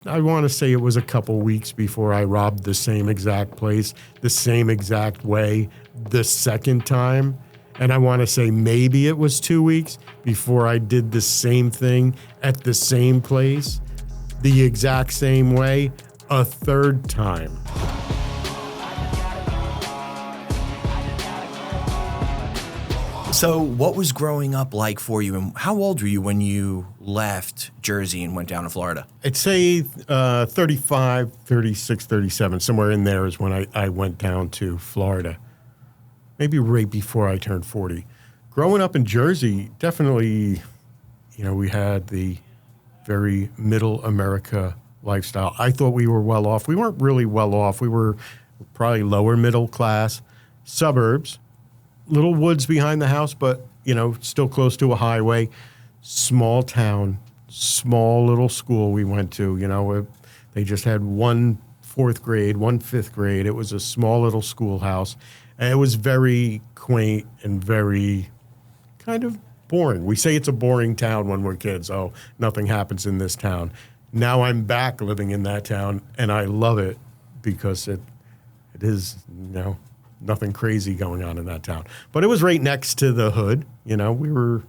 I want to say it was a couple weeks before I robbed the same exact place, the same exact way, the second time. And I want to say maybe it was 2 weeks before I did the same thing at the same place, the exact same way, a third time. So what was growing up like for you, and how old were you when you left Jersey and went down to Florida? I'd say 35, 36, 37, somewhere in there is when I went down to Florida, maybe right before I turned 40. Growing up in Jersey, definitely, we had the very middle America lifestyle. I thought we were well off. We weren't really well off. We were probably lower middle class, suburbs, little woods behind the house, but, still close to a highway, small town, small little school we went to. They just had one fourth grade, one fifth grade. It was a small little schoolhouse. And it was very quaint and very kind of boring. We say it's a boring town when we're kids. Oh, nothing happens in this town. Now I'm back living in that town, and I love it because it is, nothing crazy going on in that town. But it was right next to the hood. We were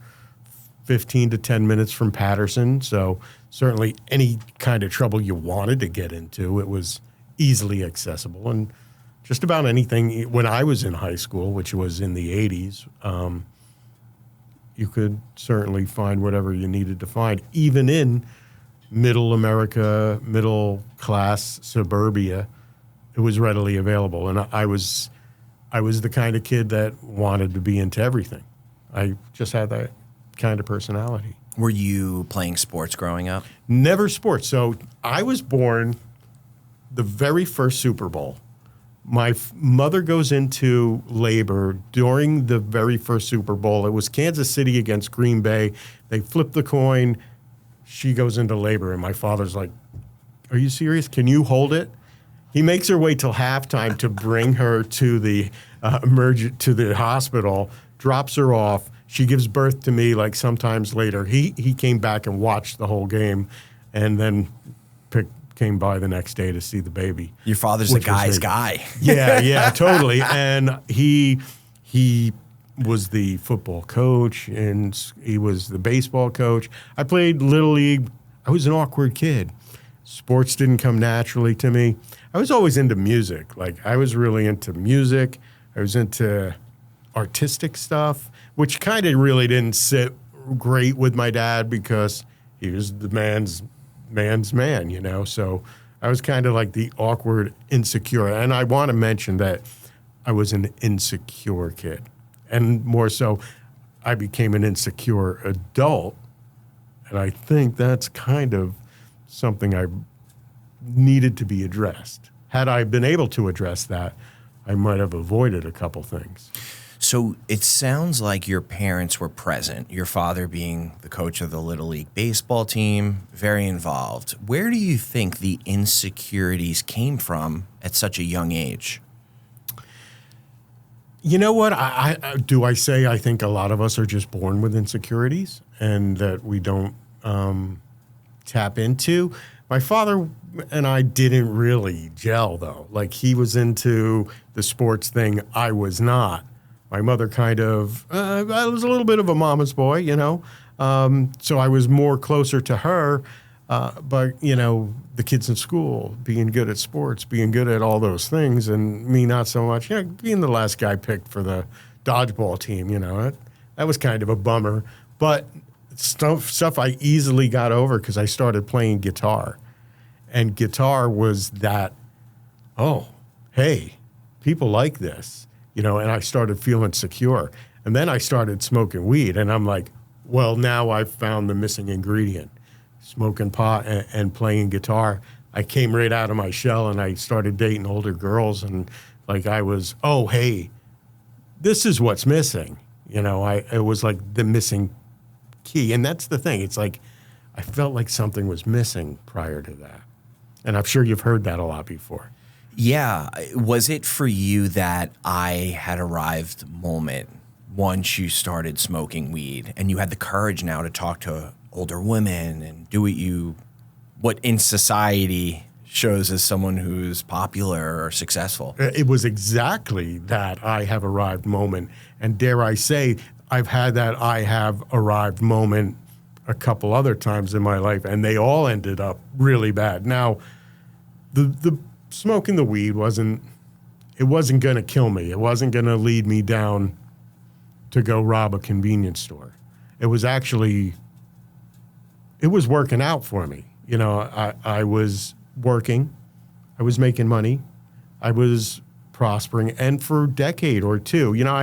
15 to 10 minutes from Patterson, so certainly any kind of trouble you wanted to get into, it was easily accessible. And just about anything, when I was in high school, which was in the 80s, you could certainly find whatever you needed to find, even in middle America, middle class suburbia. It was readily available. And I was the kind of kid that wanted to be into everything. I just had that kind of personality. Were you playing sports growing up? Never sports. So I was born the very first Super Bowl. My mother goes into labor during the very first Super Bowl. It was Kansas City against Green Bay. They flip the coin. She goes into labor, and my father's like, "Are you serious? Can you hold it?" He makes her wait till halftime to bring her to the to the hospital, drops her off. She gives birth to me like sometimes later. He came back and watched the whole game, and then came by the next day to see the baby. Your father's a guy's guy. Yeah, totally. And he was the football coach, and he was the baseball coach. I played Little League. I was an awkward kid. Sports didn't come naturally to me. I was always into music. Like, I was really into music. I was into artistic stuff, which kind of really didn't sit great with my dad because he was the man's man, So I was kind of like the awkward, insecure. And I want to mention that I was an insecure kid. And more so, I became an insecure adult. And I think that's kind of something I needed to be addressed. Had I been able to address that, I might have avoided a couple things. So it sounds like your parents were present, your father being the coach of the Little League baseball team, very involved. Where do you think the insecurities came from at such a young age? You know what? I think a lot of us are just born with insecurities and that we don't tap into. My father and I didn't really gel, though. Like, he was into the sports thing. I was not. My mother kind of, I was a little bit of a mama's boy, so I was more closer to her. But, the kids in school, being good at sports, being good at all those things, and me not so much, being the last guy picked for the dodgeball team, that was kind of a bummer. But stuff I easily got over because I started playing guitar. And guitar was that, oh, hey, people like this. And I started feeling secure. And then I started smoking weed, and I'm like, well, now I've found the missing ingredient. Smoking pot and playing guitar. I came right out of my shell, and I started dating older girls, and like I was, oh, hey, this is what's missing. It was like the missing key. And that's the thing. It's like I felt like something was missing prior to that. And I'm sure you've heard that a lot before. Yeah. Was it for you that I had arrived moment once you started smoking weed and you had the courage now to talk to older women and do what you what in society shows as someone who's popular or successful. It was exactly that I have arrived moment. And dare I say, I've had that I have arrived moment a couple other times in my life, and they all ended up really bad. Now, the smoking the weed wasn't going to kill me. It wasn't going to lead me down to go rob a convenience store. It was working out for me. You know, I was working, I was making money, I was prospering, and for a decade or two, you know,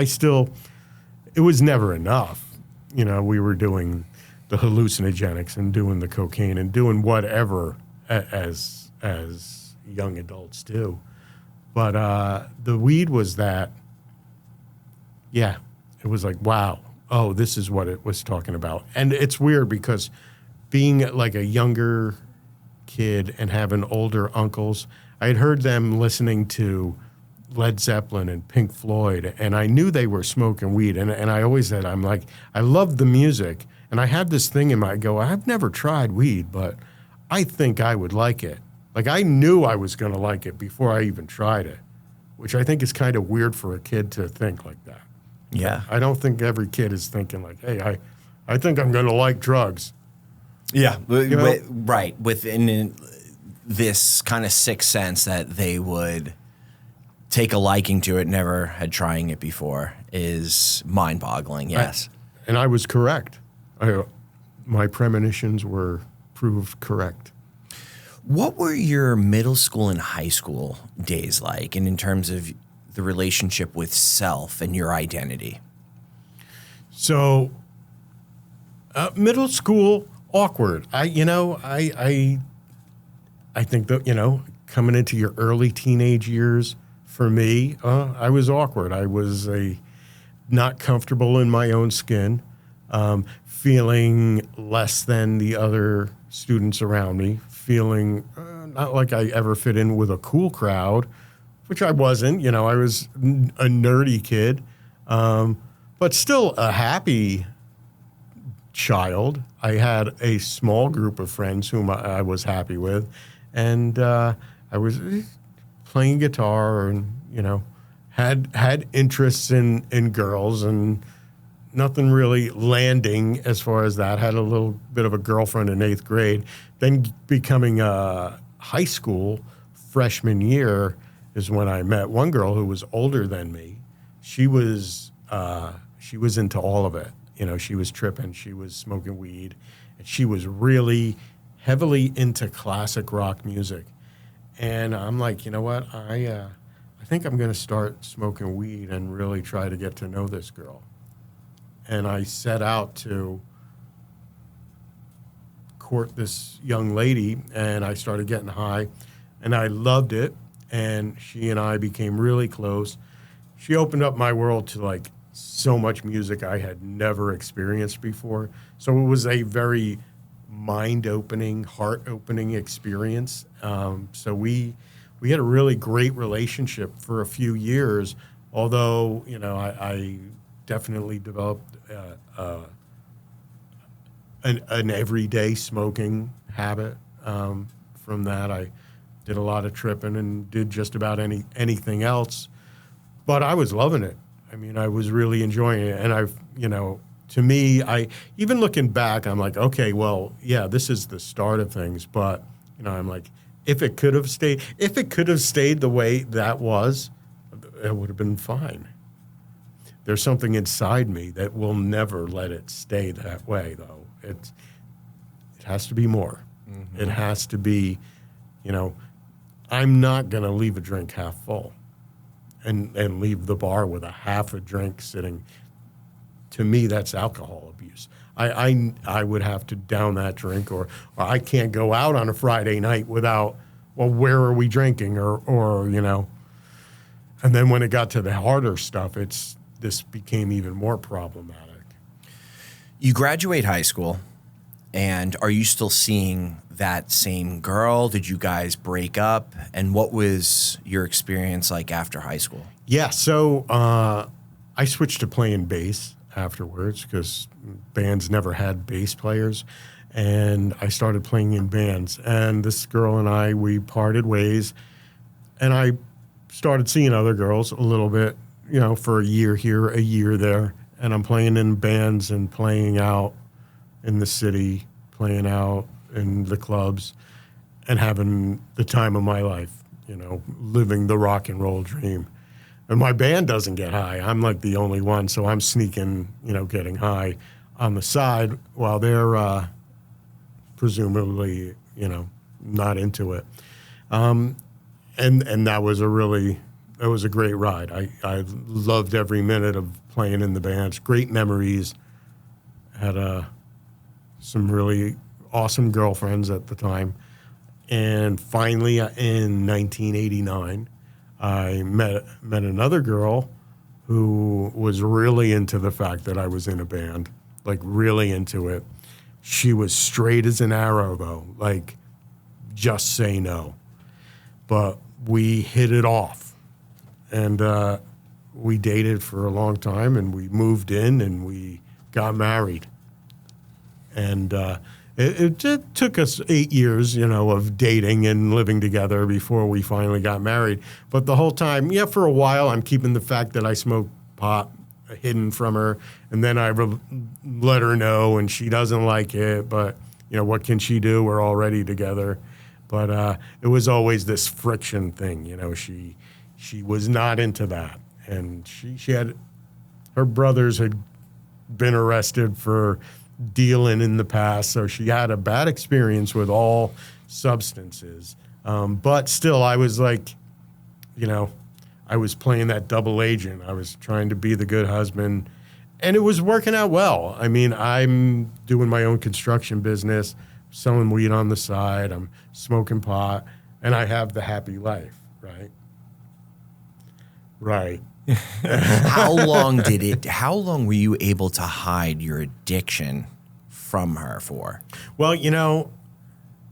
it was never enough. You know, we were doing the hallucinogenics and doing the cocaine and doing whatever as young adults do. But the weed was that, yeah, it was like, wow, oh, this is what it was talking about. And it's weird because being like a younger kid and having older uncles, I had heard them listening to Led Zeppelin and Pink Floyd, and I knew they were smoking weed. And I always said, I'm like, I love the music. And I had this thing in my I've never tried weed, but I think I would like it. Like, I knew I was going to like it before I even tried it, which I think is kind of weird for a kid to think like that. Yeah. I don't think every kid is thinking like, hey, I think I'm going to like drugs. Yeah. You know? Right. Within this kind of sixth sense that they would take a liking to it, never had trying it before, is mind-boggling. Yes. And I was correct. My premonitions were proved correct. What were your middle school and high school days like, and in terms of the relationship with self and your identity? So, middle school, awkward. I think that, you know, coming into your early teenage years, for me, I was awkward. I was not comfortable in my own skin, feeling less than the other students around me, feeling not like I ever fit in with a cool crowd, which I wasn't. You know, I was a nerdy kid, but still a happy child. I had a small group of friends whom I was happy with, and I was playing guitar and, you know, had interests in girls and nothing really landing as far as that. Had a little bit of a girlfriend in 8th grade. Then becoming a high school freshman year is when I met one girl who was older than me. She was into all of it. You know, she was tripping. She was smoking weed. And she was really heavily into classic rock music. And I'm like, you know what? I think I'm going to start smoking weed and really try to get to know this girl. And I set out to court this young lady, and I started getting high, and I loved it. And she and I became really close. She opened up my world to like so much music I had never experienced before. So it was a very mind-opening, heart-opening experience. So we had a really great relationship for a few years, although, you know, I definitely developed an everyday smoking habit. From that, I did a lot of tripping and did just about anything else. But I was loving it. I mean, I was really enjoying it. And to me, even looking back, I'm like, okay, well, yeah, this is the start of things. But, you know, I'm like, if it could have stayed the way that was, it would have been fine. There's something inside me that will never let it stay that way, though. It has to be more. Mm-hmm. It has to be, you know, I'm not going to leave a drink half full and leave the bar with a half a drink sitting. To me, that's alcohol abuse. I would have to down that drink, or I can't go out on a Friday night without, well, where are we drinking, or you know. And then when it got to the harder stuff, this became even more problematic. You graduate high school, and are you still seeing that same girl? Did you guys break up? And what was your experience like after high school? Yeah, so I switched to playing bass afterwards because bands never had bass players. and I started playing in bands. And this girl and I, we parted ways, and I started seeing other girls a little bit, for a year here, a year there. And I'm playing in bands and playing out in the city, playing out in the clubs, and having the time of my life, living the rock and roll dream. And my band doesn't get high. I'm like the only one, so I'm sneaking, getting high on the side while they're presumably, not into it. And that was a great ride. I loved every minute of playing in the bands. Great memories. Had some really awesome girlfriends at the time. And finally, in 1989, I met another girl who was really into the fact that I was in a band, like really into it. She was straight as an arrow, though, like just say no. But we hit it off, and we dated for a long time, and we moved in, and we got married. And it took us 8 years, of dating and living together before we finally got married. But the whole time, for a while, I'm keeping the fact that I smoke pot hidden from her. And then I let her know, and she doesn't like it. But, what can she do? We're already together. But it was always this friction thing. She was not into that. And she had, her brothers had been arrested for dealing in the past, so she had a bad experience with all substances. But still, I was like, I was playing that double agent. I was trying to be the good husband, and it was working out well. I mean, I'm doing my own construction business, selling weed on the side, I'm smoking pot, and I have the happy life, right? Right. How long were you able to hide your addiction from her for? Well,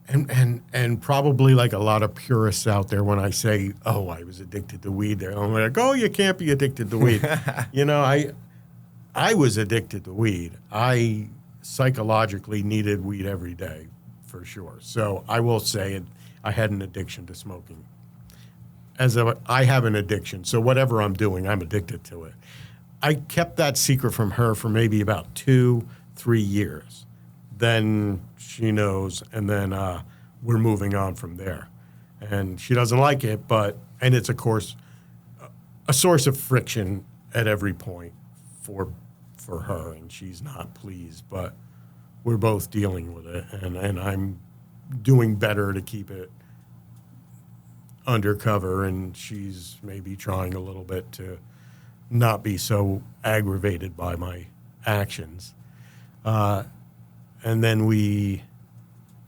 and probably like a lot of purists out there, when I say, oh, I was addicted to weed, they're like, oh, you can't be addicted to weed. I was addicted to weed. I psychologically needed weed every day, for sure. So I will say I had an addiction to smoking. I have an addiction, so whatever I'm doing, I'm addicted to it. I kept that secret from her for maybe about 2-3 years. Then she knows, and then we're moving on from there. And she doesn't like it, and it's, of course, a source of friction at every point for her, and she's not pleased. But we're both dealing with it, and I'm doing better to keep it undercover, and she's maybe trying a little bit to not be so aggravated by my actions. And then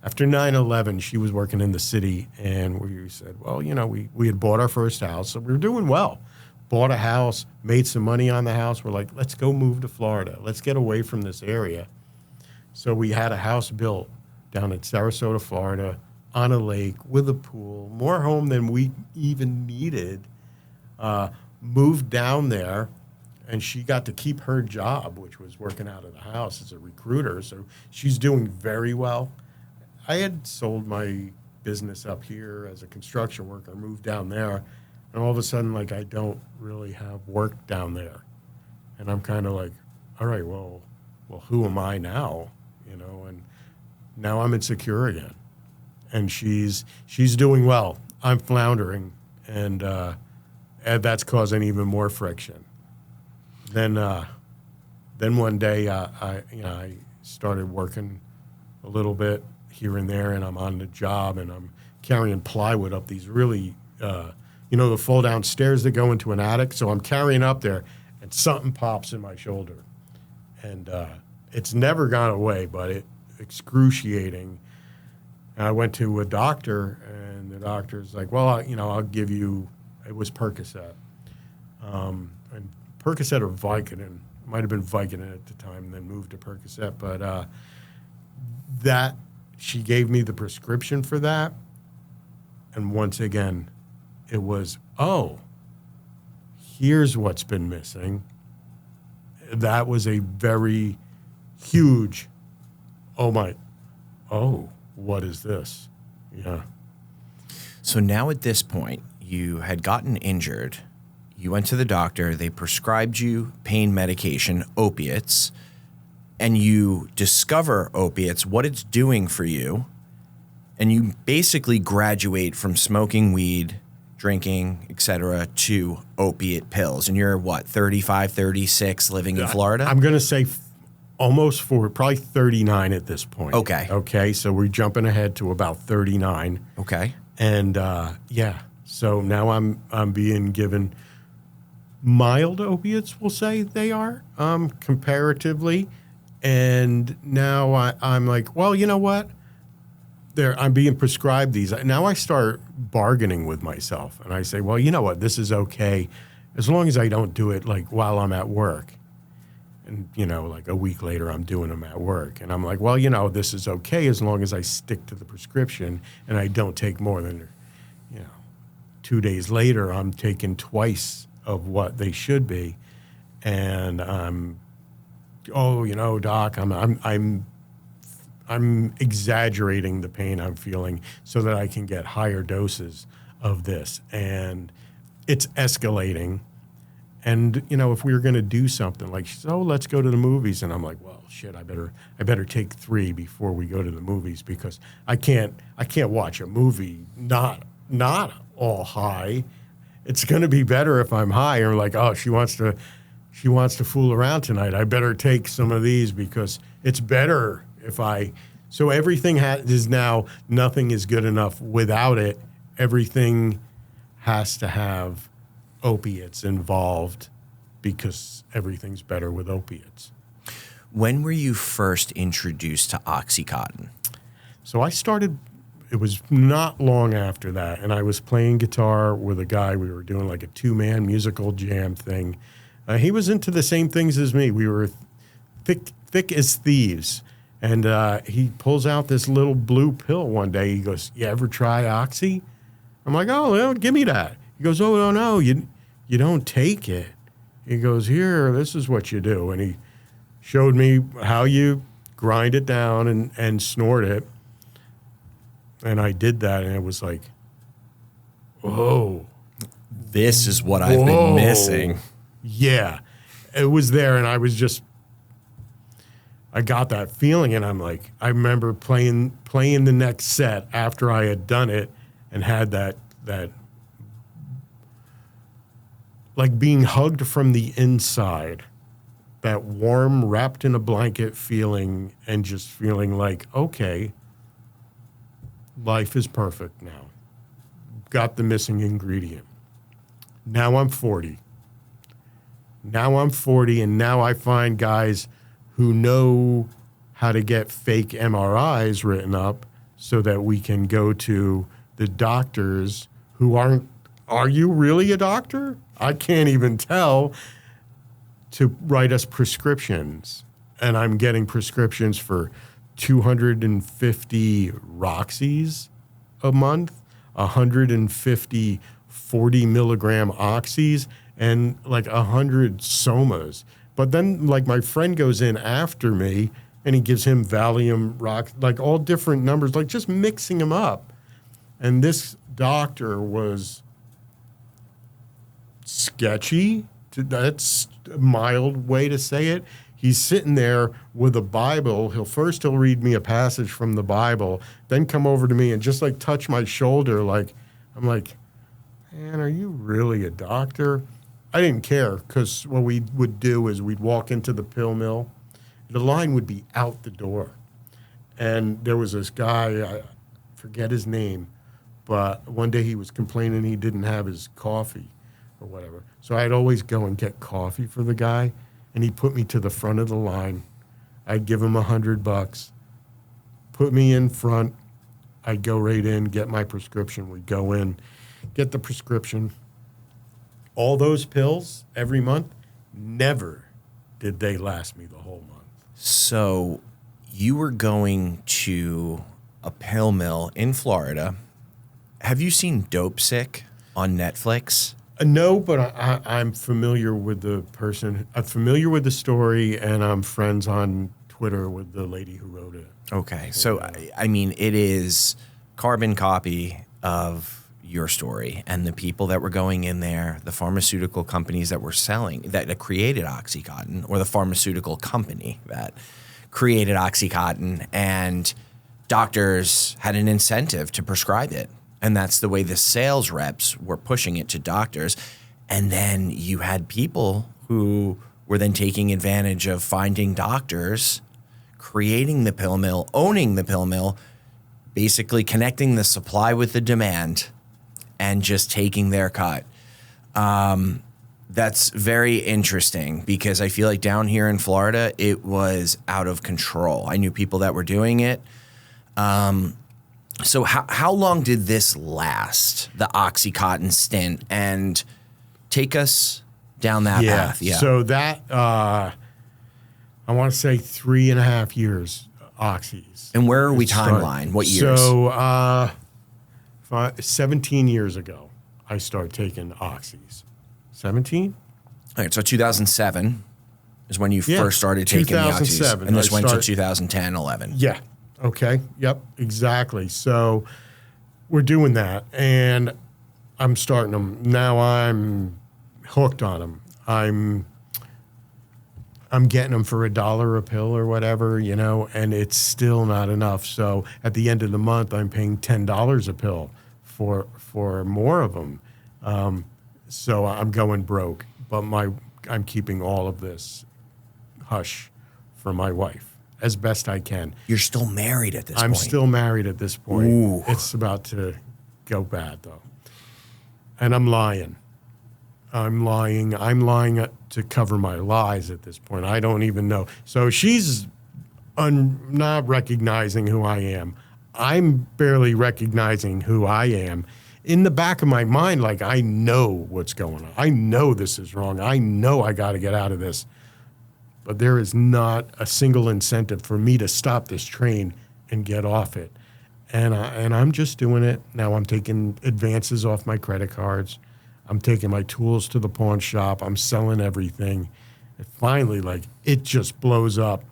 after 9/11, she was working in the city, and we said, well, we had bought our first house, so we were doing well. Bought a house, made some money on the house. We're like, let's go move to Florida. Let's get away from this area. So we had a house built down in Sarasota, Florida, on a lake with a pool, more home than we even needed. Moved down there, and she got to keep her job, which was working out of the house as a recruiter. So she's doing very well. I had sold my business up here as a construction worker, moved down there, and all of a sudden, like, I don't really have work down there. And I'm kind of like, all right, well, who am I now? And now I'm insecure again. And she's doing well. I'm floundering, and that's causing even more friction. Then one day I started working a little bit here and there, and I'm on the job, and I'm carrying plywood up these really the fold down stairs that go into an attic. So I'm carrying up there, and something pops in my shoulder, and it's never gone away, but it's excruciating. I went to a doctor, and the doctor's like, well, I'll give you, it was Percocet. And Percocet or Vicodin. It might have been Vicodin at the time, and then moved to Percocet. But that, she gave me the prescription for that. And once again, it was, oh, here's what's been missing. That was a very huge, oh my, oh, what is this? Yeah. So now at this point, you had gotten injured. You went to the doctor. They prescribed you pain medication, opiates, and you discover opiates, what it's doing for you. And you basically graduate from smoking weed, drinking, etc., to opiate pills. And you're what, 35, 36, living in Florida? I'm going to say almost probably 39 at this point. Okay. Okay. So we're jumping ahead to about 39. Okay. And so now I'm being given mild opiates, we'll say they are, comparatively. And now I'm like, well, you know what? I'm being prescribed these. Now I start bargaining with myself, and I say, well, you know what? This is okay as long as I don't do it like while I'm at work. And, like a week later, I'm doing them at work. And I'm like, well, this is okay as long as I stick to the prescription and I don't take more than, 2 days later, I'm taking twice of what they should be. And doc, I'm exaggerating the pain I'm feeling so that I can get higher doses of this. And it's escalating. And, if we were going to do something like, let's go to the movies. And I'm like, well, shit, I better take 3 before we go to the movies because I can't watch a movie not all high. It's going to be better if I'm high. Or like, oh, she wants to fool around tonight. I better take some of these because it's better if so everything is now, nothing is good enough without it. Everything has to have opiates involved because everything's better with opiates. When were you first introduced to Oxycontin? So it was not long after that, and I was playing guitar with a guy. We were doing like a 2-man musical jam thing. He was into the same things as me. We were thick as thieves. And he pulls out this little blue pill one day. He goes, you ever try Oxy? I'm like, oh, well, give me that. He goes, oh, no, you don't take it. He goes, here, this is what you do. And he showed me how you grind it down and snort it. And I did that, and it was like, whoa. This is what I've been missing. Yeah. It was there, and I got that feeling, and I'm like, I remember playing the next set after I had done it and had that like being hugged from the inside, that warm, wrapped in a blanket feeling, and just feeling like, okay, life is perfect now. Got the missing ingredient. Now I'm 40. And now I find guys who know how to get fake MRIs written up so that we can go to the doctors who are you really a doctor? I can't even tell, to write us prescriptions. And I'm getting prescriptions for 250 Roxys a month, 150 40-milligram Oxys, and like 100 Somas. But then, like, my friend goes in after me, and he gives him Valium, Rock, like all different numbers, like just mixing them up. And this doctor was sketchy. That's a mild way to say it. He's sitting there with a Bible. He'll read me a passage from the Bible, then come over to me and just like touch my shoulder. Like, I'm like, man, are you really a doctor? I didn't care, because what we would do is we'd walk into the pill mill. The line would be out the door. And there was this guy, I forget his name, but one day he was complaining he didn't have his coffee or whatever. So I'd always go and get coffee for the guy, and he'd put me to the front of the line. I'd give him $100, put me in front. I'd go right in, get my prescription. We'd go in, get the prescription. All those pills every month, never did they last me the whole month. So you were going to a pill mill in Florida. Have you seen Dope Sick on Netflix? No, but I'm familiar with the person. I'm familiar with the story, and I'm friends on Twitter with the lady who wrote it. Okay. So, I mean, it is carbon copy of your story, and the people that were going in there, the pharmaceutical companies that were selling, that created OxyContin, or the pharmaceutical company that created OxyContin, and doctors had an incentive to prescribe it. And that's the way the sales reps were pushing it to doctors. And then you had people who were then taking advantage of finding doctors, creating the pill mill, owning the pill mill, basically connecting the supply with the demand and just taking their cut. That's very interesting because I feel like down here in Florida, it was out of control. I knew people that were doing it. So how long did this last, the OxyContin stint? And take us down that path. Yeah. So that, I want to say 3.5 years, Oxys. And where are we timeline? What years? So 17 years ago, I started taking Oxys. 17? All right, so 2007 is when you first started taking the Oxys. 2007. And this went to 2010, 11. Yeah. Okay. Yep. Exactly. So we're doing that, and I'm starting them now. I'm hooked on them. I'm getting them for $1 a pill or whatever, you know, and it's still not enough. So at the end of the month, I'm paying $10 a pill for more of them. So I'm going broke, but I'm keeping all of this hush for my wife as best I can. You're still married at this point. I'm still married at this point. Ooh. It's about to go bad, though. And I'm lying. I'm lying to cover my lies at this point. I don't even know. So she's not recognizing who I am. I'm barely recognizing who I am. In the back of my mind, like, I know what's going on. I know this is wrong. I know I got to get out of this. But there is not a single incentive for me to stop this train and get off it. And I'm just doing it. Now I'm taking advances off my credit cards. I'm taking my tools to the pawn shop. I'm selling everything. And finally, like, it just blows up.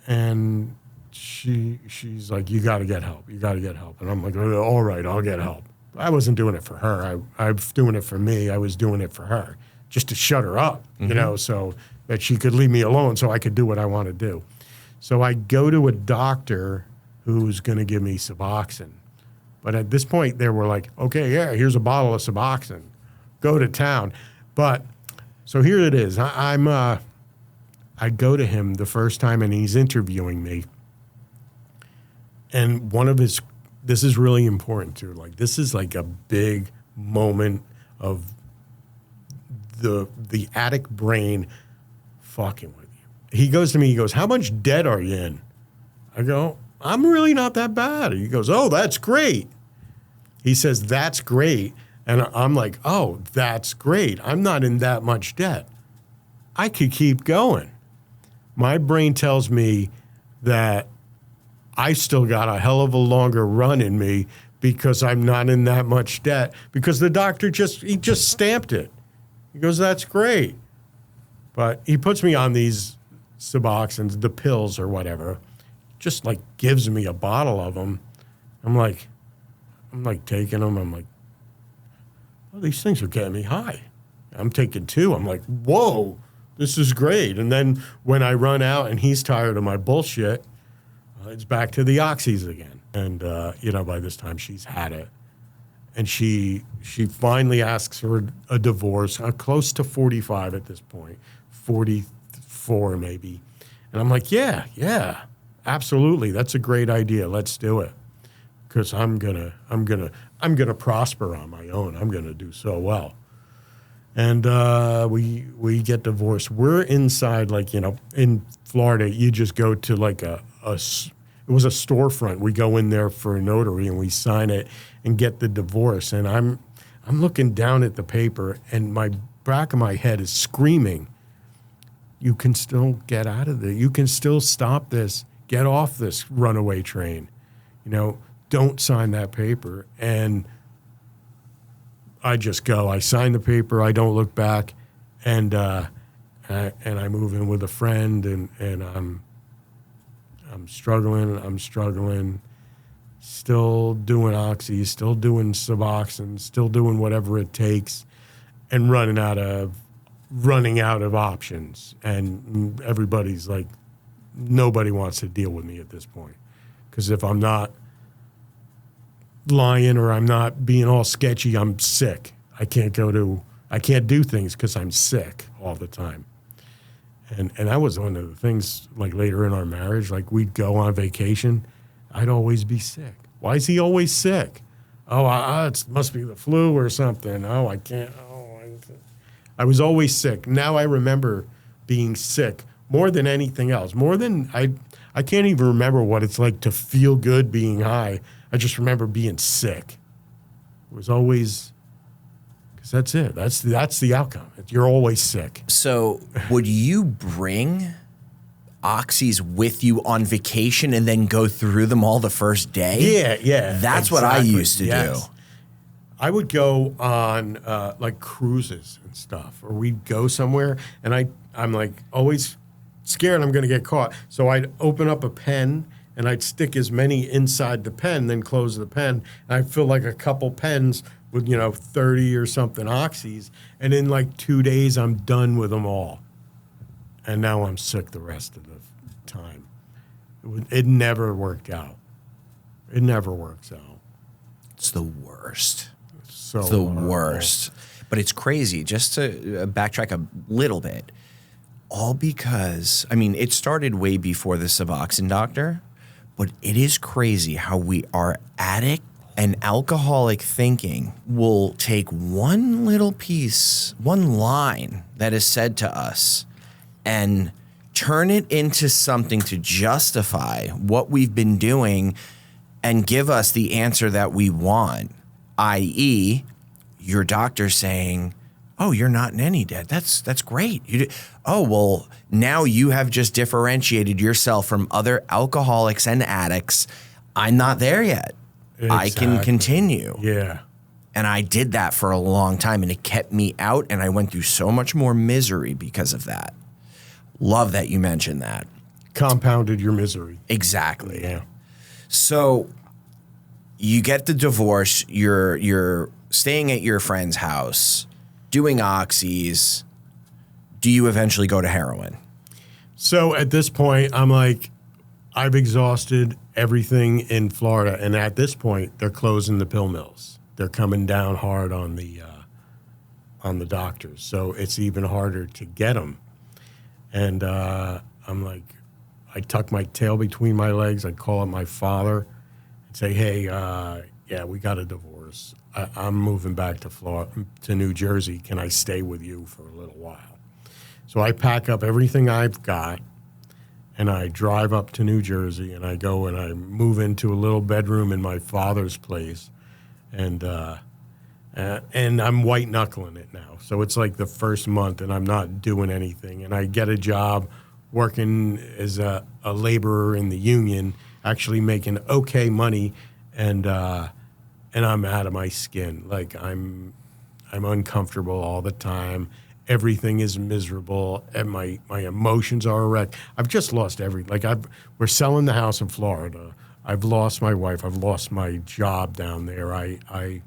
And she's like, you got to get help. You got to get help. And I'm like, all right, I'll get help. I wasn't doing it for her. I was doing it for me. I was doing it for her, just to shut her up, you know, so that she could leave me alone so I could do what I want to do. So I go to a doctor who's going to give me Suboxone. But at this point, they were like, okay, yeah, here's a bottle of Suboxone. Go to town. But so here it is. I go to him the first time, and he's interviewing me. And this is really important too. Like, this is like a big moment of the addict brain fucking with you. He goes to me, he goes, how much debt are you in? I go, I'm really not that bad. He goes, oh, that's great. He says, that's great. And I'm like, oh, that's great. I'm not in that much debt. I could keep going. My brain tells me that I still got a hell of a longer run in me because I'm not in that much debt, because the doctor just stamped it. He goes, that's great. But he puts me on these Suboxones, the pills or whatever, just like gives me a bottle of them. I'm like taking them. I'm like, oh, these things are getting me high. I'm taking 2. I'm like, whoa, this is great. And then when I run out and he's tired of my bullshit, it's back to the Oxys again. And, you know, by this time she's had it. And she finally asks for a divorce, close to 45 at this point, 44 maybe. And I'm like, yeah, absolutely. That's a great idea. Let's do it. Because I'm gonna prosper on my own. I'm gonna do so well. And we get divorced. We're inside, like, you know, in Florida, you just go to like it was a storefront. We go in there for a notary and we sign it and get the divorce. And I'm looking down at the paper, and my back of my head is screaming, you can still get out of there. You can still stop this. Get off this runaway train. You know, don't sign that paper. And I just go. I sign the paper. I don't look back. And and I move in with a friend, and I'm struggling, still doing oxy, still doing Suboxone, still doing whatever it takes, and running out of options. And everybody's like, nobody wants to deal with me at this point, because if I'm not lying or I'm not being all sketchy, I'm sick. I can't do things because I'm sick all the time. And that was one of the things, like later in our marriage, like we'd go on vacation, I'd always be sick. Why is he always sick? Oh, it must be the flu or something. Oh, I can't. I was always sick. Now I remember being sick more than anything else. I can't even remember what it's like to feel good being high. I just remember being sick. It was always, because that's it. That's the outcome. You're always sick. So would you bring oxys with you on vacation and then go through them all the first day? Yeah. That's what I used to do. I would go on like cruises and stuff, or we'd go somewhere, and I'm like always scared I'm going to get caught. So I'd open up a pen and I'd stick as many inside the pen, then close the pen. And I'd fill like a couple pens with 30 or something oxys, and in like 2 days I'm done with them all. And now I'm sick the rest of the time. It never worked out. It never works out. It's the worst. It's the horrible. worst. But it's crazy. Just to backtrack a little bit, all because, it started way before the Suboxone doctor, but it is crazy how we are addict and alcoholic thinking will take one little piece, one line that is said to us, and turn it into something to justify what we've been doing and give us the answer that we want, i.e., your doctor saying, oh, you're not in any debt. That's great. Oh, well, now you have just differentiated yourself from other alcoholics and addicts. I'm not there yet. Exactly. I can continue. Yeah. And I did that for a long time, and it kept me out, and I went through so much more misery because of that. Love that you mentioned that. Compounded your misery. Exactly. Yeah. So you get the divorce, you're staying at your friend's house, doing oxys. Do you eventually go to heroin? So at this point, I'm like, I've exhausted everything in Florida, and at this point, they're closing the pill mills. They're coming down hard on the doctors, so it's even harder to get them. And I'm like, I tuck my tail between my legs. I'd call up my father and say, hey, yeah, we got a divorce. I'm moving back to Florida, to New Jersey. Can I stay with you for a little while? So I pack up everything I've got, and I drive up to New Jersey, and I go and I move into a little bedroom in my father's place, and I'm white knuckling it now. So it's like the first month, and I'm not doing anything, and I get a job working as a laborer in the union, actually making okay money, and I'm out of my skin. Like I'm uncomfortable all the time. Everything is miserable, and my emotions are a wreck. I've just lost we're selling the house in Florida. I've lost my wife. I've lost my job down there. I've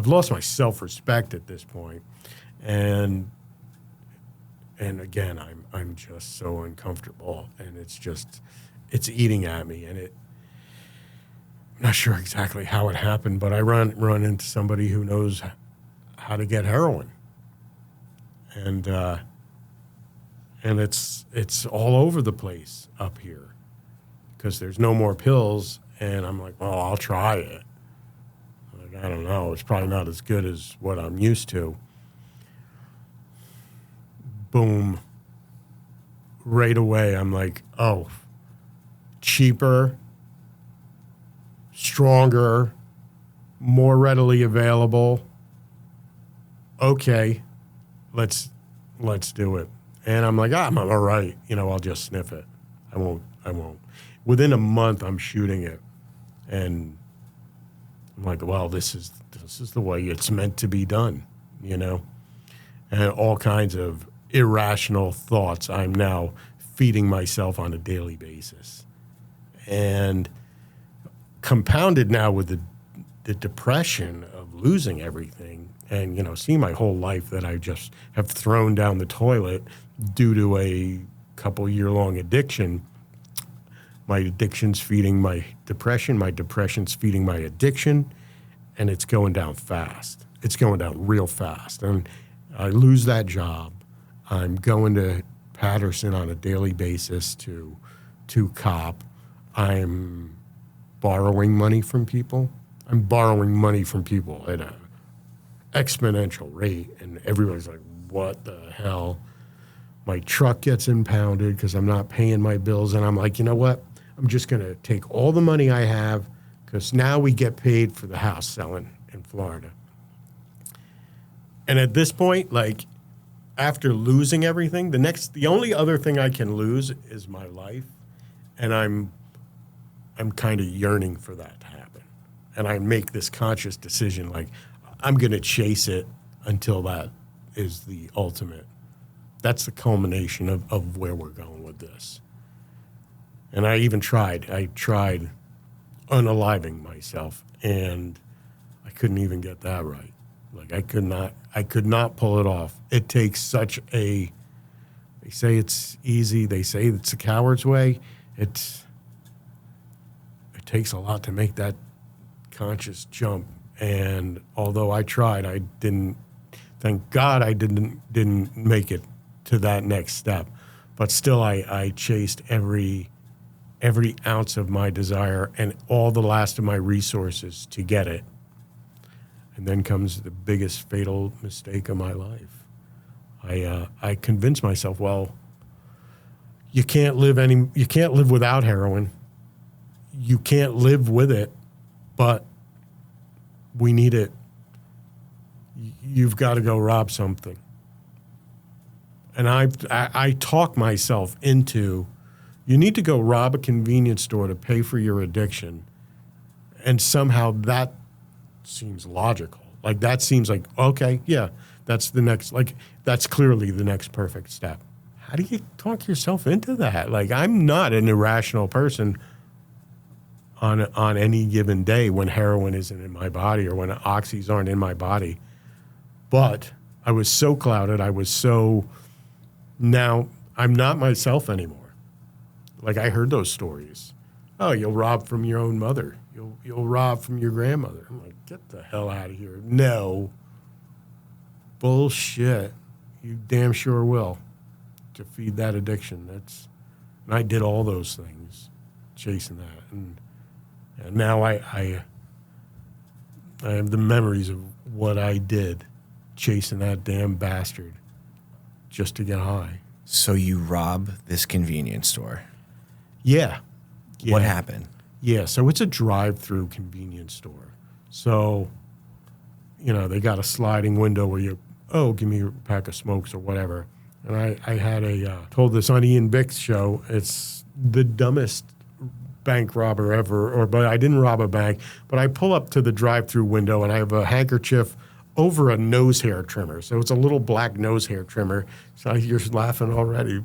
lost my self-respect at this point, and again, I'm just so uncomfortable, and it's eating at me, and I'm not sure exactly how it happened, but I run into somebody who knows how to get heroin. And it's all over the place up here because there's no more pills. And I'm like, well, I'll try it. Like, I don't know. It's probably not as good as what I'm used to. Boom. Right away, I'm like, oh, cheaper, stronger, more readily available. Okay. Let's do it. And I'm like, I'm all right. I'll just sniff it. I won't. Within a month, I'm shooting it. And I'm like, well, this is the way it's meant to be done, And all kinds of irrational thoughts I'm now feeding myself on a daily basis. And compounded now with the depression of losing everything and, seeing my whole life that I just have thrown down the toilet due to a couple-year-long addiction. My addiction's feeding my depression's feeding my addiction, and it's going down fast. It's going down real fast. And I lose that job. I'm going to Patterson on a daily basis to cop. I'm borrowing money from people. I'm borrowing money from people at an exponential rate, and everybody's like, what the hell? My truck gets impounded because I'm not paying my bills, and I'm like, you know what? I'm just going to take all the money I have because now we get paid for the house selling in Florida. And at this point, like, after losing everything, the only other thing I can lose is my life, and I'm kind of yearning for that to happen. And I make this conscious decision, like, I'm going to chase it until that is the ultimate. That's the culmination of where we're going with this. And I even tried unaliving myself, and I couldn't even get that right. Like, I could not pull it off. It takes they say it's easy. They say it's a coward's way. It takes a lot to make that conscious jump. And although I tried, I didn't, thank God I didn't make it to that next step. But still, I chased every ounce of my desire and all the last of my resources to get it. And then comes the biggest fatal mistake of my life. I convinced myself, well, you can't live without heroin. You can't live with it, but we need it. You've got to go rob something. And I talk myself into, you need to go rob a convenience store to pay for your addiction. And somehow that seems logical. Like, that seems like, okay, yeah, that's clearly the next perfect step. How do you talk yourself into that? Like, I'm not an irrational person on any given day when heroin isn't in my body or when oxys aren't in my body. But I was so clouded. Now I'm not myself anymore. Like, I heard those stories. Oh, you'll rob from your own mother. You'll rob from your grandmother. I'm like, get the hell out of here. No. Bullshit. You damn sure will. To feed that addiction. And I did all those things, chasing that. And now I have the memories of what I did, chasing that damn bastard just to get high. So you rob this convenience store. Yeah. What happened? Yeah, so it's a drive-through convenience store. So, they got a sliding window where give me a pack of smokes or whatever. And I had told this on Ian Bick's show, it's the dumbest bank robber ever, but I didn't rob a bank, but I pull up to the drive-through window and I have a handkerchief over a nose hair trimmer. So it's a little black nose hair trimmer. So you're laughing already.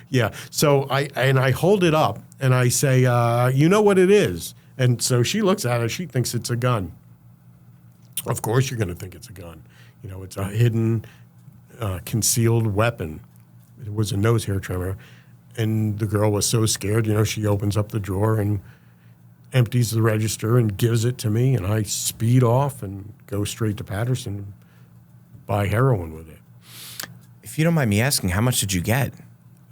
Yeah. So I hold it up and I say, you know what it is? And so she looks at it. She thinks it's a gun. Of course you're going to think it's a gun. It's a hidden, concealed weapon. It was a nose hair trimmer. And the girl was so scared, she opens up the drawer and empties the register and gives it to me, and I speed off and go straight to Patterson and buy heroin with it. If you don't mind me asking, how much did you get?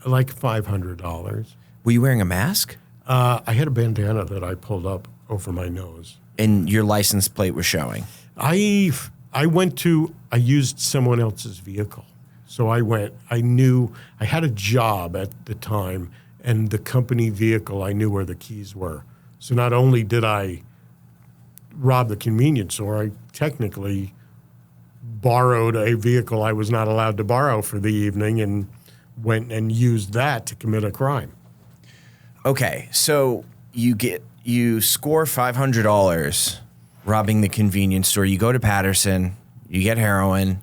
Like $500. Were you wearing a mask? I had a bandana that I pulled up over my nose. And your license plate was showing? I used someone else's vehicle. So I knew, I had a job at the time, and the company vehicle, I knew where the keys were. So not only did I rob the convenience store, I technically borrowed a vehicle I was not allowed to borrow for the evening and went and used that to commit a crime. Okay, so you score $500 robbing the convenience store. You go to Patterson, you get heroin.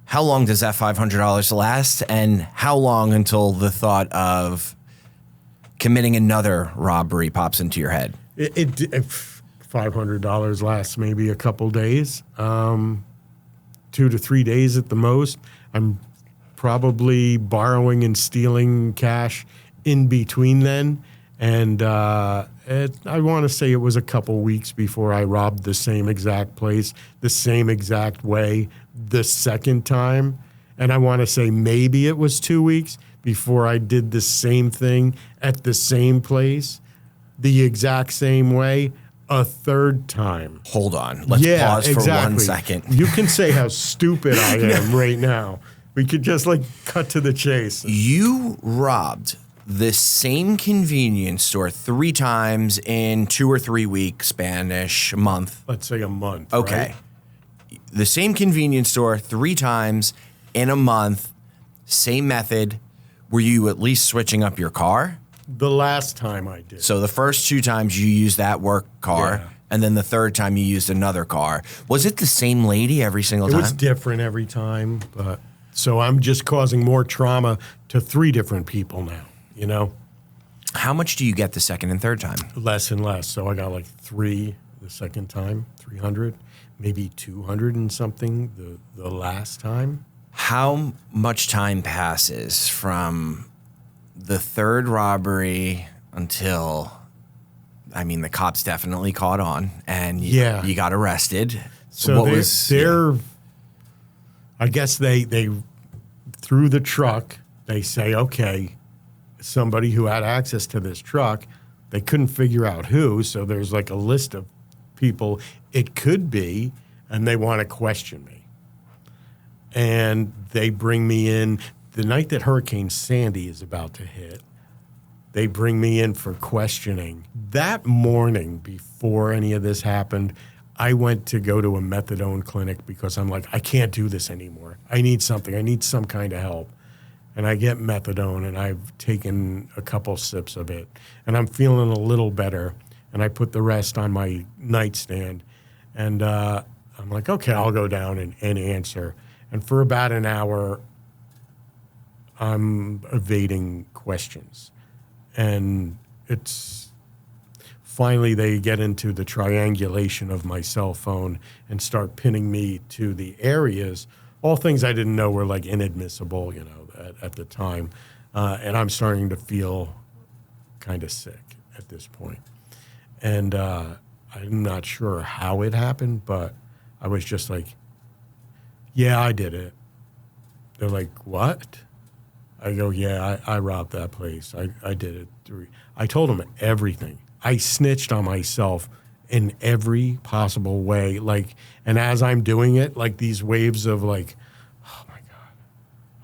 How long does that $500 last, and how long until the thought of committing another robbery pops into your head? $500 lasts maybe a couple days, 2 to 3 days at the most. I'm probably borrowing and stealing cash in between then. And I want to say it was a couple weeks before I robbed the same exact place, the same exact way, the second time. And I want to say maybe it was 2 weeks before I did the same thing at the same place, the exact same way, a third time. Hold on. Let's pause for 1 second. You can say how stupid I am right now. We could just cut to the chase. You robbed the same convenience store 3 times in 2 or 3 week Spanish month. Let's say a month. Okay. Right? The same convenience store 3 times in a month, same method. Were you at least switching up your car? The last time I did. So the first 2 times you used that work car, and then the third time you used another car. Was it the same lady every single time? It was different every time, but so I'm just causing more trauma to 3 different people now, you know? How much do you get the second and third time? Less and less. So I got 3 the second time, 300, maybe 200 and something the last time. How much time passes from the third robbery until, I mean, the cops definitely caught on and you got arrested? So I guess they through the truck, they say, okay, somebody who had access to this truck, they couldn't figure out who, so there's a list of people it could be, and they want to question me. And they bring me in the night that Hurricane Sandy is about to hit. They bring me in for questioning. That morning, before any of this happened, I went to go to a methadone clinic because I'm I can't do this anymore. I need something. I need some kind of help. And I get methadone, and I've taken a couple sips of it, and I'm feeling a little better. And I put the rest on my nightstand, and I'm okay, I'll go down and answer. And for about an hour, I'm evading questions. And it's finally they get into the triangulation of my cell phone and start pinning me to the areas, all things I didn't know were inadmissible, at the time. And I'm starting to feel kind of sick at this point. And I'm not sure how it happened, but I was just yeah, I did it. They're what? I go, yeah, I robbed that place. I did it. I told them everything. I snitched on myself in every possible way. And as I'm doing it, these waves of oh my God,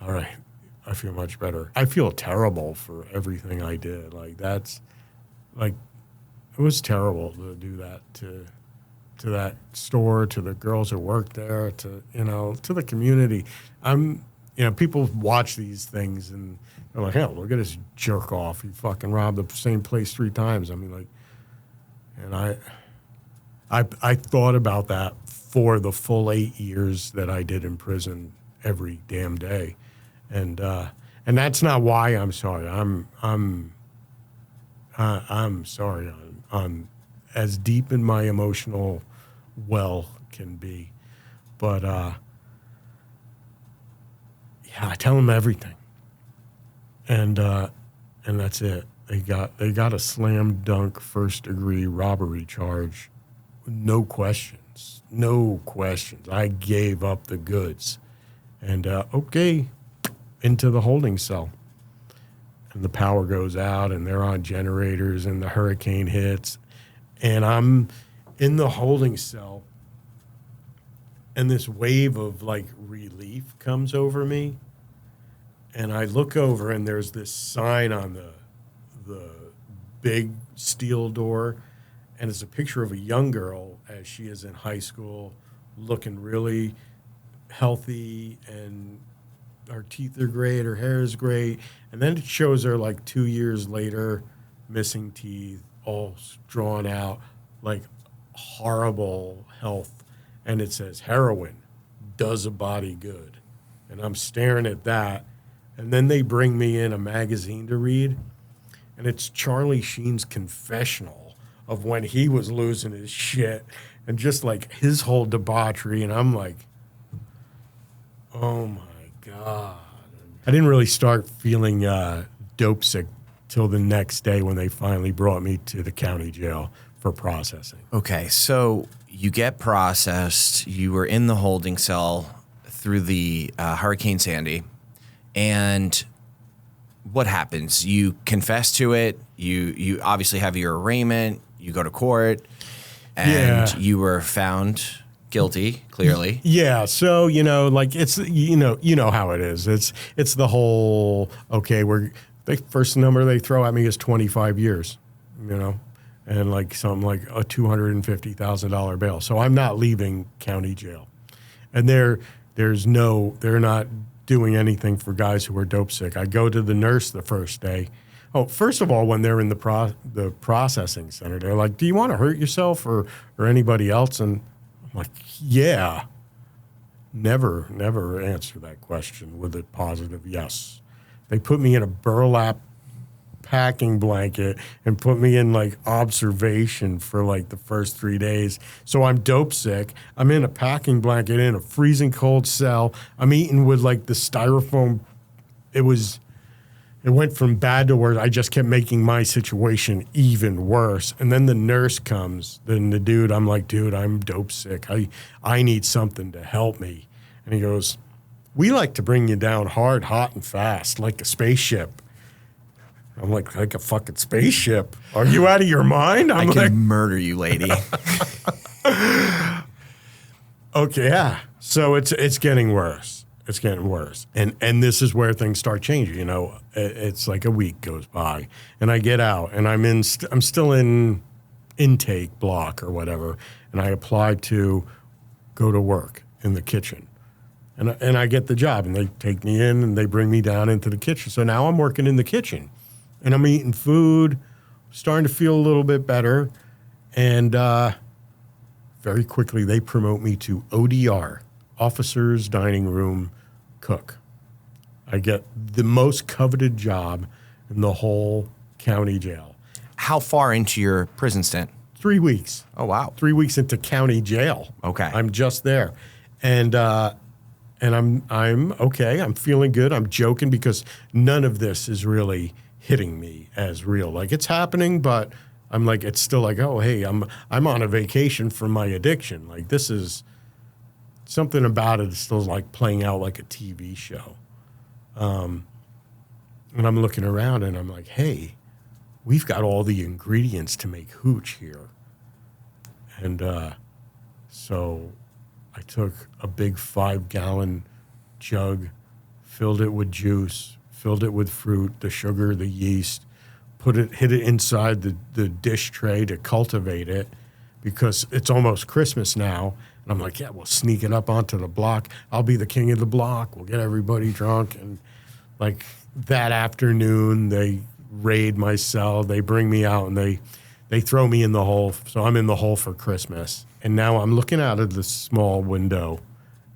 all right, I feel much better. I feel terrible for everything I did. That's it was terrible to do that to that store, to the girls who worked there, to the community. People watch these things and they're hell, look at this jerk off. He fucking robbed the same place 3 times. I mean, and I thought about that for the full 8 years that I did in prison every damn day. And that's not why I'm sorry. I'm sorry. I'm as deep in my emotional well can be. But yeah, I tell them everything. And that's it. They got a slam dunk first degree robbery charge. No questions. No questions. I gave up the goods. And okay, into the holding cell. And the power goes out and they're on generators and the hurricane hits. And I'm in the holding cell, and this wave of relief comes over me. And I look over, and there's this sign on the big steel door, and it's a picture of a young girl as she is in high school, looking really healthy, and her teeth are great, her hair is great. And then it shows her 2 years later, missing teeth, all drawn out, horrible health. And it says, heroin does a body good. And I'm staring at that. And then they bring me in a magazine to read. And it's Charlie Sheen's confessional of when he was losing his shit and just like his whole debauchery. And I'm like, oh my God. I didn't really start feeling dope sick till the next day when they finally brought me to the county jail for processing. Okay, so you get processed. You were in the holding cell through the Hurricane Sandy. And what happens? You confess to it. You obviously have your arraignment. You go to court. And you were found guilty, clearly. Yeah. So, like it's, how it is. It's the whole, okay, the first number they throw at me is 25 years, and like something like a $250,000 bail. So I'm not leaving county jail. And they're not doing anything for guys who are dope sick. I go to the nurse the first day. Oh, first of all, when they're in the processing center, they're like, do you want to hurt yourself or anybody else? And I'm like, yeah. Never answer that question with a positive yes. They put me in a burlap packing blanket and put me in like observation for like the first 3 days. So I'm dope sick. I'm in a packing blanket in a freezing cold cell. I'm eating with like the styrofoam. It went from bad to worse. I just kept making my situation even worse. And then the nurse comes, then the dude, I'm like, dude, I'm dope sick. I need something to help me. And he goes, we like to bring you down hard, hot, and fast, like a spaceship. I'm like a fucking spaceship. Are you out of your mind? I can murder you, lady. Okay, yeah. So it's getting worse. It's getting worse. And this is where things start changing. It's like a week goes by, and I get out, and I'm still in intake block or whatever, and I apply to go to work in the kitchen. And I get the job, and they take me in, and they bring me down into the kitchen. So now I'm working in the kitchen. And I'm eating food, starting to feel a little bit better. And very quickly, they promote me to ODR, Officer's Dining Room Cook. I get the most coveted job in the whole county jail. How far into your prison stint? 3 weeks. Oh, wow. 3 weeks into county jail. Okay. I'm just there. And I'm okay. I'm feeling good. I'm joking because none of this is really hitting me as real. Like it's happening, but I'm like, it's still like, oh, hey, I'm on a vacation from my addiction. Like this is something about it is still like playing out like a TV show. And I'm looking around and I'm like, hey, we've got all the ingredients to make hooch here. And so I took a big 5-gallon jug, filled it with juice, filled it with fruit, the sugar, the yeast, hid it inside the dish tray to cultivate it because it's almost Christmas now. And I'm like, yeah, we'll sneak it up onto the block. I'll be the king of the block. We'll get everybody drunk. And like that afternoon, they raid my cell. They bring me out and they throw me in the hole. So I'm in the hole for Christmas. And now I'm looking out of the small window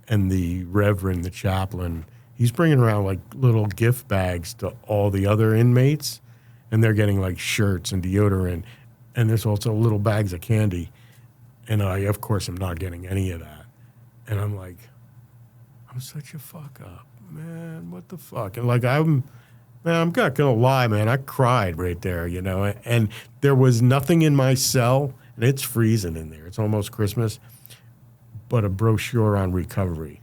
and the reverend, the chaplain, he's bringing around like little gift bags to all the other inmates, and they're getting like shirts and deodorant, and there's also little bags of candy. And I, of course, am not getting any of that. And I'm like, I'm such a fuck up, man. What the fuck? And like, I'm not gonna lie, man. I cried right there, and there was nothing in my cell, and it's freezing in there. It's almost Christmas, but a brochure on recovery.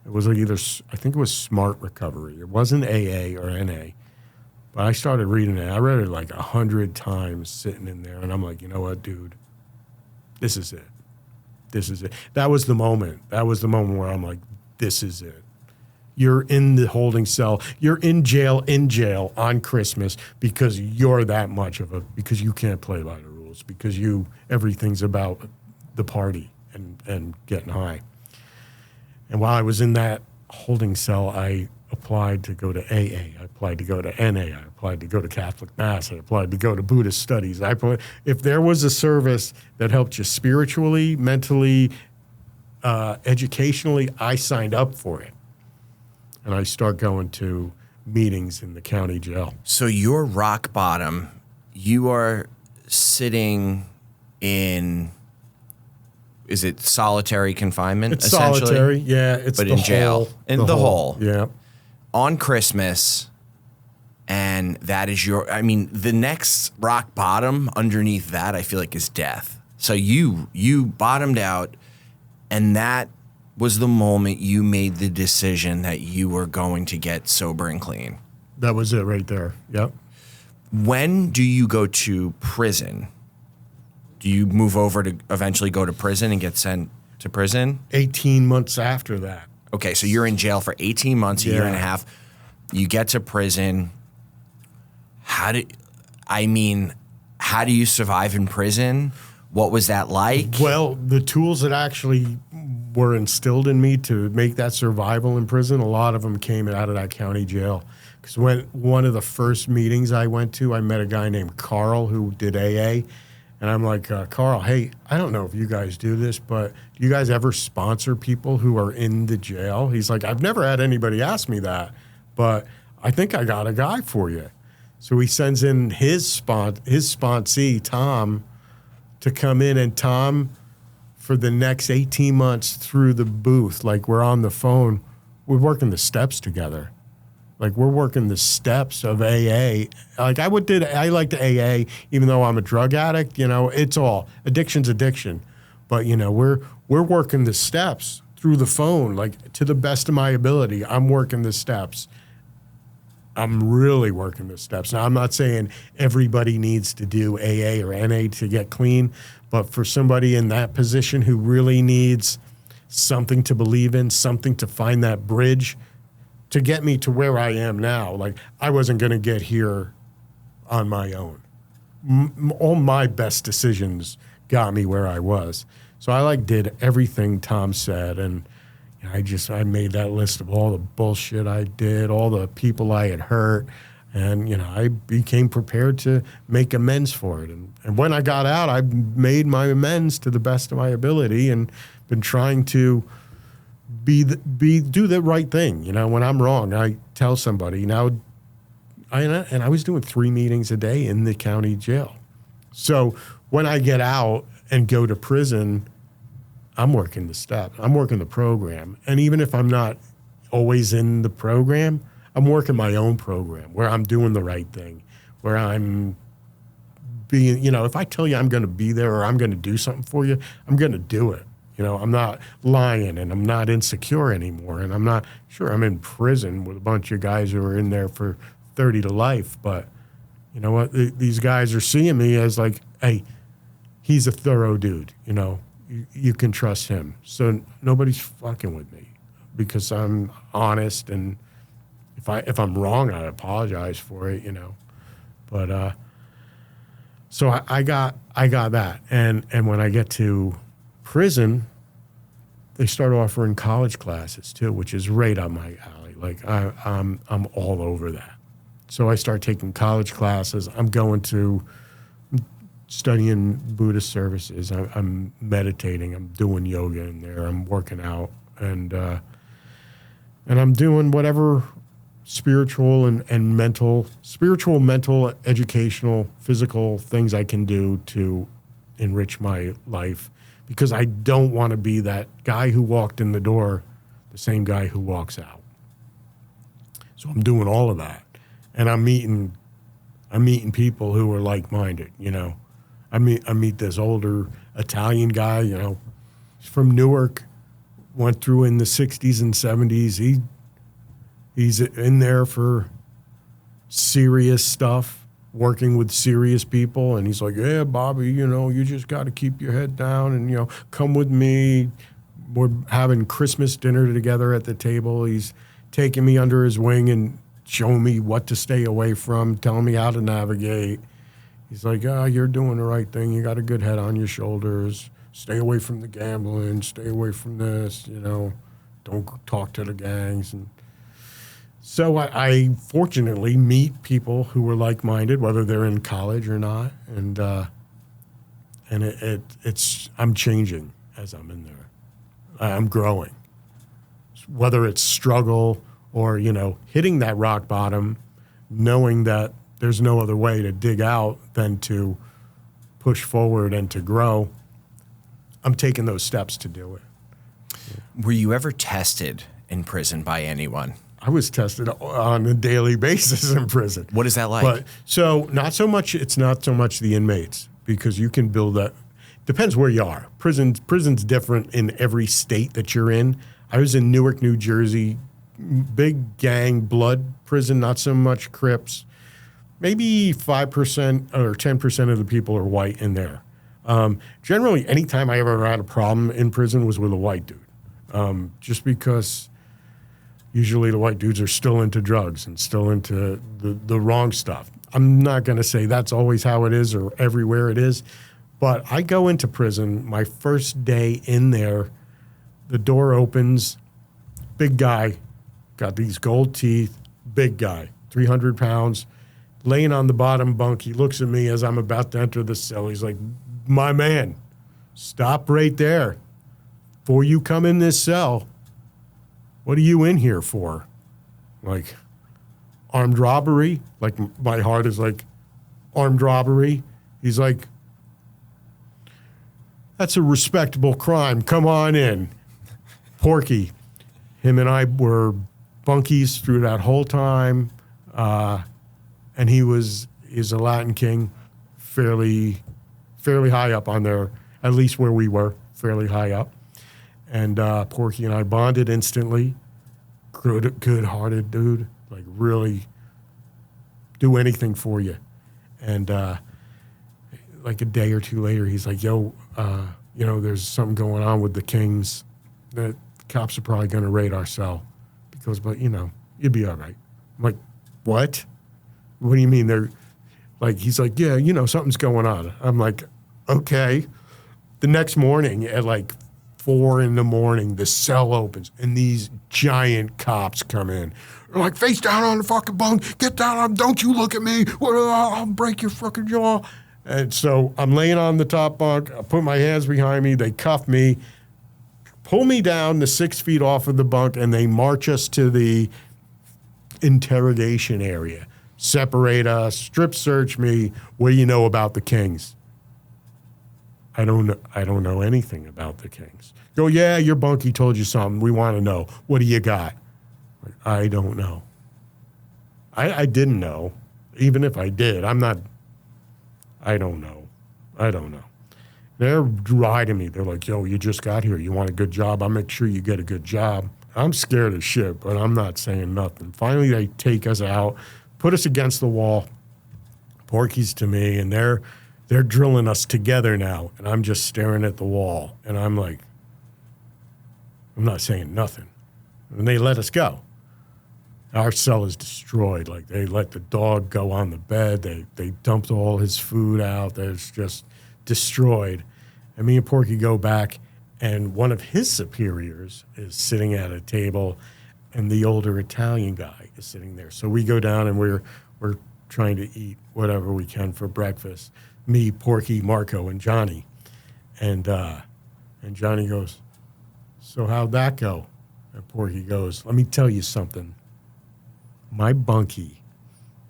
It was like I think it was Smart Recovery. It wasn't AA or NA. But I started reading it. I read it like 100 times sitting in there. And I'm like, you know what, dude? This is it. This is it. That was the moment. That was the moment where I'm like, this is it. You're in the holding cell. You're in jail on Christmas because you're that much because you can't play by the rules, because everything's about the party and getting high. And while I was in that holding cell, I applied to go to AA. I applied to go to NA. I applied to go to Catholic Mass. I applied to go to Buddhist studies. If there was a service that helped you spiritually, mentally, educationally, I signed up for it. and I start going to meetings in the county jail. So you're rock bottom. You are sitting in, is it solitary confinement? It's essentially? solitary, yeah. It's but the in jail. hole. In the hole. Yeah. On Christmas. And that is the next rock bottom underneath that, I feel like, is death. So you bottomed out, and that was the moment you made the decision that you were going to get sober and clean. That was it right there. Yep. When do you go to prison? Do you move over to eventually go to prison and get sent to prison? 18 months after that. Okay, so you're in jail for 18 months, a year and a half. You get to prison. How do you survive in prison? What was that like? Well, the tools that actually were instilled in me to make that survival in prison, a lot of them came out of that county jail. Because when one of the first meetings I went to, I met a guy named Carl who did AA. And I'm like, Carl, hey, I don't know if you guys do this, but do you guys ever sponsor people who are in the jail? He's like, I've never had anybody ask me that, but I think I got a guy for you. So he sends in his sponsee, Tom, to come in. And Tom, for the next 18 months through the booth, like we're on the phone, we're working the steps together. Like we're working the steps of AA. Like I like the AA, even though I'm a drug addict. It's all addiction's addiction, but we're working the steps through the phone, like to the best of my ability. I'm working the steps. I'm really working the steps. Now, I'm not saying everybody needs to do AA or NA to get clean, but for somebody in that position who really needs something to believe in, something to find that bridge to get me to where I am now, like I wasn't going to get here on my own. All my best decisions got me where I was. So I did everything Tom said, and I made that list of all the bullshit I did, all the people I had hurt, and I became prepared to make amends for it. And when I got out, I made my amends to the best of my ability, and been trying to do the right thing. When I'm wrong, I tell somebody. Now, I was doing 3 meetings a day in the county jail. So when I get out and go to prison, I'm working the steps. I'm working the program. And even if I'm not always in the program, I'm working my own program where I'm doing the right thing, where I'm being, if I tell you I'm going to be there or I'm going to do something for you, I'm going to do it. I'm not lying, and I'm not insecure anymore. And I'm not sure I'm in prison with a bunch of guys who are in there for 30 to life. But you know what? These guys are seeing me as like, hey, he's a thorough dude, You can trust him. So nobody's fucking with me because I'm honest, and if I'm wrong, I apologize for it, But so I got that, and when I get to prison, they start offering college classes too, which is right up my alley. Like I'm all over that. So I start taking college classes. I'm studying Buddhist services. I'm meditating. I'm doing yoga in there. I'm working out, and I'm doing whatever spiritual, mental, educational, physical things I can do to enrich my life, because I don't want to be that guy who walked in the door, the same guy who walks out. So I'm doing all of that, and I'm meeting people who are like-minded. I meet this older Italian guy, he's from Newark, went through in the 60s and 70s. He's in there for serious stuff, working with serious people, and he's like, yeah, Bobby, you just got to keep your head down and, come with me. We're having Christmas dinner together at the table. He's taking me under his wing and showing me what to stay away from, telling me how to navigate. He's like, you're doing the right thing. You got a good head on your shoulders. Stay away from the gambling. Stay away from this, Don't talk to the gangs. And so I fortunately meet people who are like-minded, whether they're in college or not. And I'm changing as I'm in there. I'm growing. Whether it's struggle or, hitting that rock bottom, knowing that there's no other way to dig out than to push forward and to grow, I'm taking those steps to do it. Were you ever tested in prison by anyone? I was tested on a daily basis in prison. What is that like? But it's not so much the inmates, because you can build that. Depends where you are. Prison's different in every state that you're in. I was in Newark, New Jersey, big gang blood prison, not so much Crips. Maybe 5% or 10% of the people are white in there. Generally, anytime I ever had a problem in prison was with a white dude, just because usually the white dudes are still into drugs and still into the wrong stuff. I'm not going to say that's always how it is or everywhere it is, but I go into prison, my first day in there, the door opens, big guy, got these gold teeth, big guy, 300 pounds, laying on the bottom bunk. He looks at me as I'm about to enter the cell. He's like, my man, stop right there. Before you come in this cell, what are you in here for? Like, armed robbery? Like, my heart is like, armed robbery? He's like, that's a respectable crime. Come on in. Porky, him and I were bunkies through that whole time. And he's a Latin king, fairly high up on there, at least where we were, fairly high up. And Porky and I bonded instantly. Good-hearted dude, like really do anything for you. And like a day or two later, he's like, yo, there's something going on with the Kings. The cops are probably going to raid our cell. Because, but, you'd be all right. I'm like, what? What do you mean? They're like, he's like, yeah, something's going on. I'm like, okay. The next morning at like 4 a.m, the cell opens and these giant cops come in. They're like, face down on the fucking bunk. Get down. Don't you look at me. I'll break your fucking jaw. And so I'm laying on the top bunk. I put my hands behind me. They cuff me, pull me down the 6 feet off of the bunk, and they march us to the interrogation area. Separate us, strip search me. What do you know about the Kings? I don't know anything about the Kings. Go, yeah, your bunkie told you something. We want to know. What do you got? I don't know. I didn't know. Even if I did, I don't know. They're riding me. They're like, yo, you just got here. You want a good job? I'll make sure you get a good job. I'm scared as shit, but I'm not saying nothing. Finally, they take us out, put us against the wall. Porky's to me, and they're drilling us together now, and I'm just staring at the wall, and I'm like, I'm not saying nothing. And they let us go. Our cell is destroyed. Like, they let the dog go on the bed. They dumped all his food out. It's just destroyed. And me and Porky go back, and one of his superiors is sitting at a table, and the older Italian guy is sitting there. So we go down, and we're trying to eat whatever we can for breakfast. Me, Porky, Marco, and Johnny. And Johnny goes, so how'd that go? And Porky goes, let me tell you something. My bunkie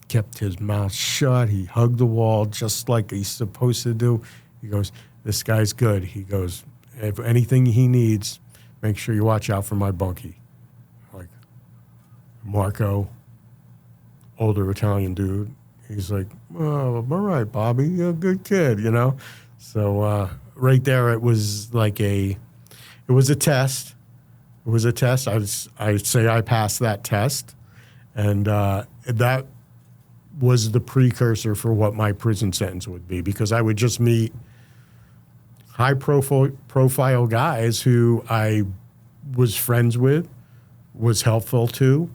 kept his mouth shut. He hugged the wall just like he's supposed to do. He goes, this guy's good. He goes, if anything he needs, make sure you watch out for my bunkie. Like, Marco, older Italian dude, he's like, oh, all right, Bobby, you're a good kid, So right there, it was like it was a test. It was a test. I'd say I passed that test. And that was the precursor for what my prison sentence would be, because I would just meet high-profile guys who I was friends with, was helpful to.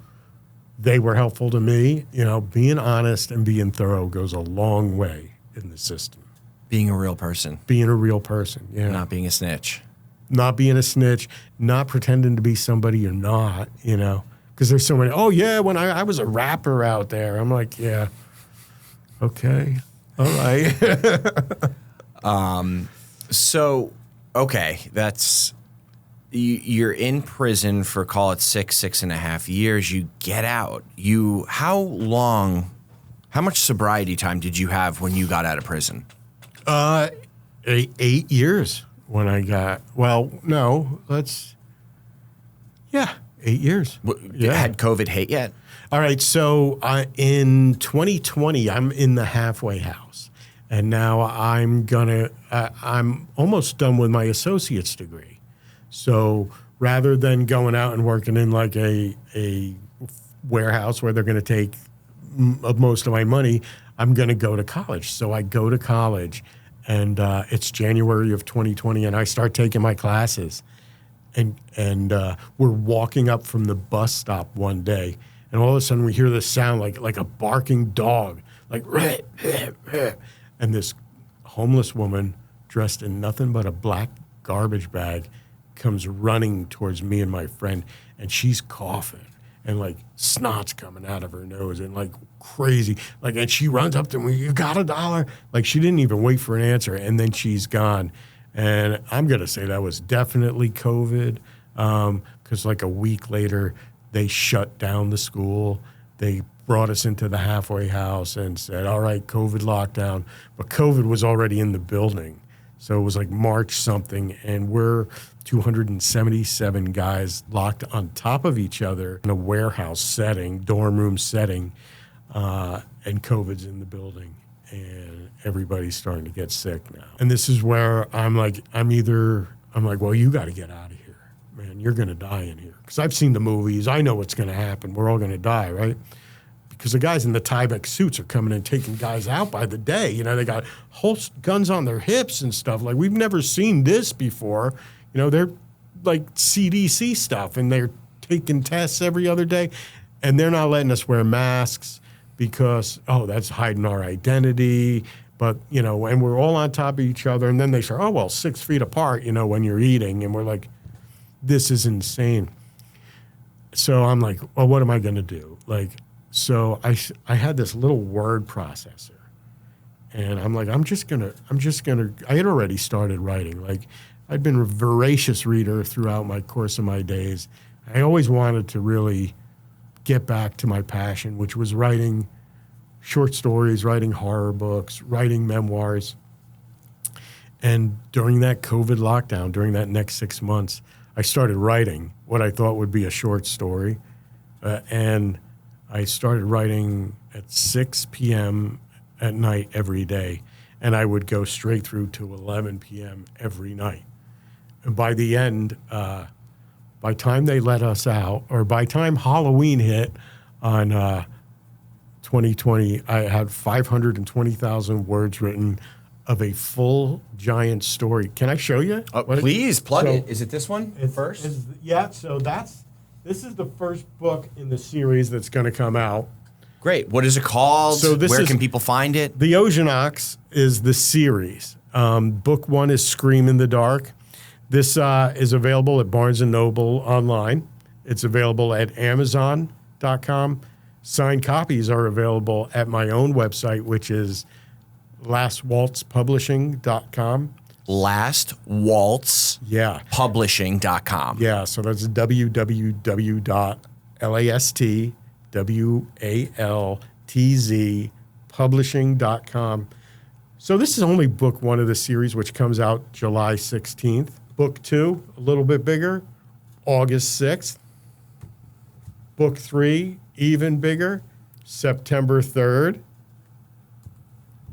They were helpful to me. Being honest and being thorough goes a long way in the system. Being a real person. Being a real person, yeah. Not being a snitch. Not being a snitch, not pretending to be somebody you're not, Because there's so many, oh, yeah, when I was a rapper out there. I'm like, yeah, okay, all right. So, okay, that's, you're in prison for, call it 6.5 years. You get out. How much sobriety time did you have when you got out of prison? 8 years when I got, 8 years. Had COVID hit yet? All right, so in 2020, I'm in the halfway house, and now I'm almost done with my associate's degree. So rather than going out and working in like a warehouse where they're going to take most of my money, I'm going to go to college. So I go to college, and it's January of 2020, and I start taking my classes. And we're walking up from the bus stop one day, and all of a sudden we hear this sound like a barking dog, like rah, rah, rah. And this homeless woman dressed in nothing but a black garbage bag comes running towards me and my friend, and she's coughing and like snot's coming out of her nose and like crazy, like, and she runs up to me, "You got $1?" Like she didn't even wait for an answer, and then she's gone. And I'm going to say that was definitely COVID, because like a week later, they shut down the school. They brought us into the halfway house and said, all right, COVID lockdown. But COVID was already in the building. So it was like March something, and we're 277 guys locked on top of each other in a warehouse setting, dorm room setting, and COVID's in the building. And everybody's starting to get sick now. And this is where I'm like, well, you got to get out of here, man. You're going to die in here. Because I've seen the movies. I know what's going to happen. We're all going to die, right? Because the guys in the Tyvek suits are coming and taking guys out by the day. You know, they got guns on their hips and stuff. Like, we've never seen this before. You know, they're like CDC stuff, and they're taking tests every other day. And they're not letting us wear masks, because, that's hiding our identity. But, you know, and we're all on top of each other. And then they say, 6 feet apart, you know, when you're eating. And we're like, this is insane. So I'm like, well, what am I going to do? Like, so I had this little word processor. And I'm like, I had already started writing. Like, I'd been a voracious reader throughout my course of my days. I always wanted to really get back to my passion, which was writing short stories, writing horror books, writing memoirs. And during that COVID lockdown, during that next 6 months, I started writing what I thought would be a short story. And I started writing at 6 p.m. at night every day. And I would go straight through to 11 p.m. every night. And by the end, by time they let us out, or by time Halloween hit on 2020, I had 520,000 words written of a full giant story. Can I show you? Please, plug it. Is it this one first? So this is the first book in the series that's going to come out. Great. What is it called? Where can people find it? The Ozhanox is the series. Book 1 is Scream in the Dark. This is available at Barnes & Noble online. It's available at Amazon.com. Signed copies are available at my own website, which is lastwaltzpublishing.com. Lastwaltzpublishing.com. Yeah, so that's www.lastwaltzpublishing.com. So this is only book 1 of the series, which comes out July 16th. Book 2, a little bit bigger, August 6th. Book 3, even bigger, September 3rd.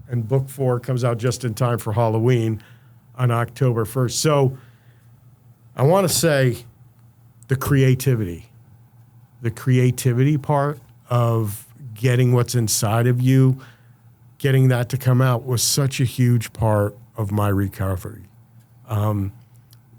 And book 4 comes out just in time for Halloween on October 1st. So I want to say the creativity part of getting what's inside of you, getting that to come out was such a huge part of my recovery.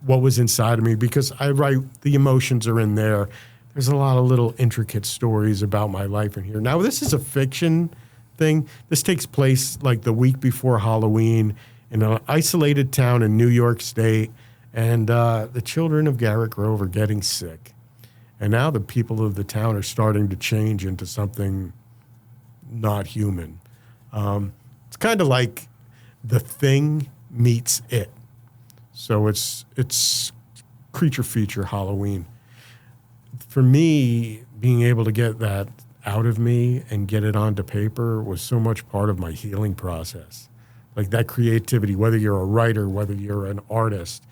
What was inside of me, because I write, the emotions are in there. There's a lot of little intricate stories about my life in here. Now, this is a fiction thing. This takes place like the week before Halloween in an isolated town in New York State, and the children of Garrett Grove are getting sick. And now the people of the town are starting to change into something not human. It's kind of like The Thing meets It. So it's creature feature Halloween. For me, being able to get that out of me and get it onto paper was so much part of my healing process. Like that creativity, whether you're a writer, whether you're an artist,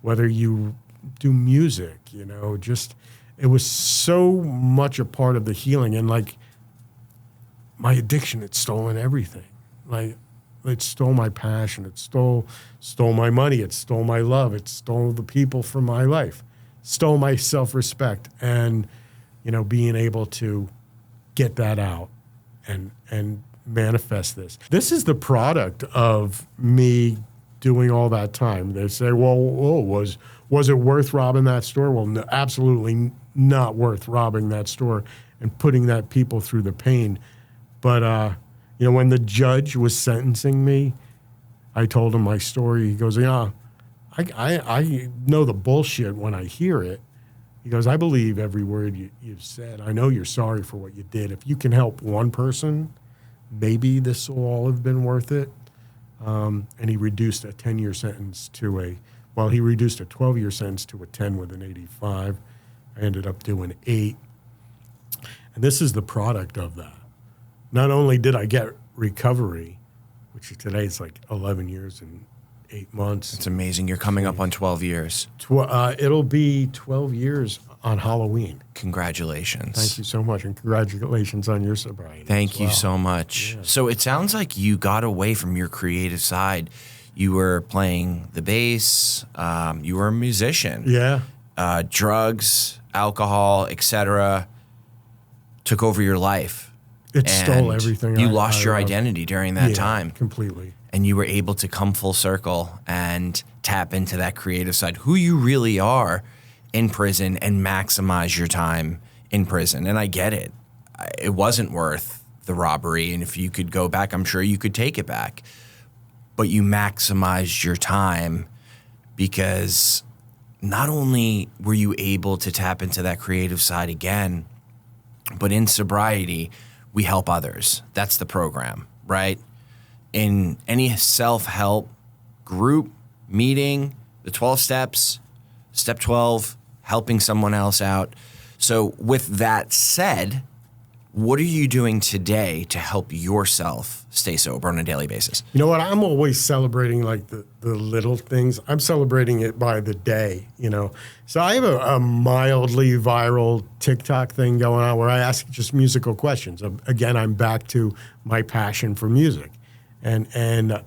whether you do music, just it was so much a part of the healing. And like my addiction, it stolen everything. Like it stole my passion. It stole my money. It stole my love. It stole the people from my life. Stole my self-respect. And, being able to get that out and manifest this. This is the product of me doing all that time. They say, well, was it worth robbing that store? Well, no, absolutely not worth robbing that store and putting that people through the pain. But, when the judge was sentencing me, I told him my story. He goes, I know the bullshit when I hear it. He goes, I believe every word you've said. I know you're sorry for what you did. If you can help one person, maybe this will all have been worth it. And he reduced a 10-year sentence he reduced a 12-year sentence to a 10 with an 85. I ended up doing 8. And this is the product of that. Not only did I get recovery, which today is like 11 years and 8 months. It's amazing. You're coming up on 12 years. It'll be 12 years on Halloween. Congratulations. Thank you so much, and congratulations on your sobriety. Thank you so much. Yeah. So it sounds like you got away from your creative side. You were playing the bass. You were a musician. Yeah. Drugs, alcohol, etc. took over your life. It stole everything. You lost your identity during that time. Completely. And you were able to come full circle and tap into that creative side, who you really are in prison, and maximize your time in prison. And I get it. It wasn't worth the robbery. And if you could go back, I'm sure you could take it back. But you maximized your time because not only were you able to tap into that creative side again, but in sobriety, we help others. That's the program, right? In any self-help group, meeting, the 12 steps, step 12, helping someone else out. So with that said, what are you doing today to help yourself stay sober on a daily basis? You know what? I'm always celebrating like the little things. I'm celebrating it by the day, So I have a mildly viral TikTok thing going on where I ask just musical questions. Again, I'm back to my passion for music. And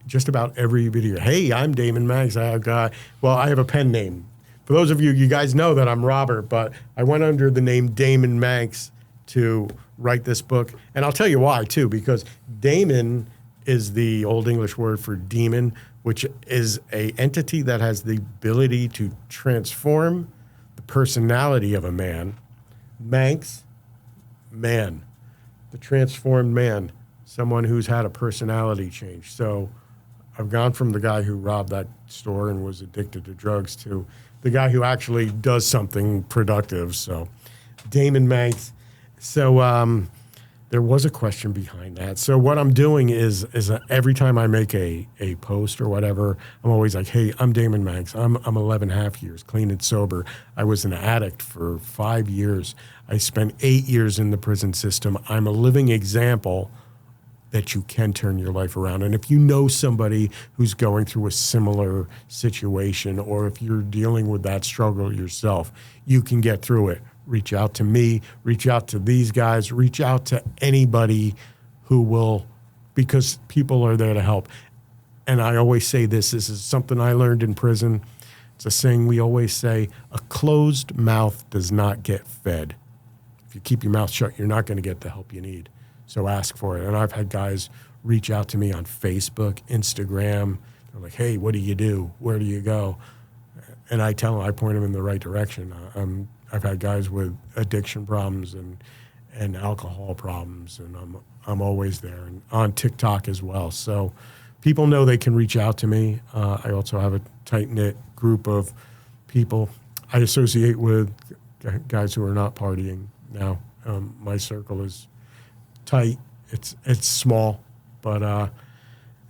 just about every video, hey, I'm Damon Maggs. I have a pen name. For those of you guys know that I'm Robert, but I went under the name Damon Maggs to write this book. And I'll tell you why, too, because Damon is the Old English word for demon, which is an entity that has the ability to transform the personality of a man. Manx, man, the transformed man, someone who's had a personality change. So I've gone from the guy who robbed that store and was addicted to drugs to the guy who actually does something productive. So Damon Manx. So there was a question behind that. So what I'm doing is every time I make a post or whatever, I'm always like, hey, I'm Damon Maggs. I'm 11 and a half years clean and sober. I was an addict for 5 years. I spent 8 years in the prison system. I'm a living example that you can turn your life around. And if you know somebody who's going through a similar situation, or if you're dealing with that struggle yourself, you can get through it. Reach out to me, reach out to these guys, reach out to anybody who will, because people are there to help. And I always say this is something I learned in prison. It's a saying we always say, a closed mouth does not get fed. If you keep your mouth shut, you're not going to get the help you need. So ask for it. And I've had guys reach out to me on Facebook, Instagram. They're like, hey, what do you do? Where do you go? And I tell them, I point them in the right direction. I've had guys with addiction problems and alcohol problems, and I'm always there. And on TikTok as well. So people know they can reach out to me. I also have a tight-knit group of people. I associate with guys who are not partying now. My circle is tight. It's small, but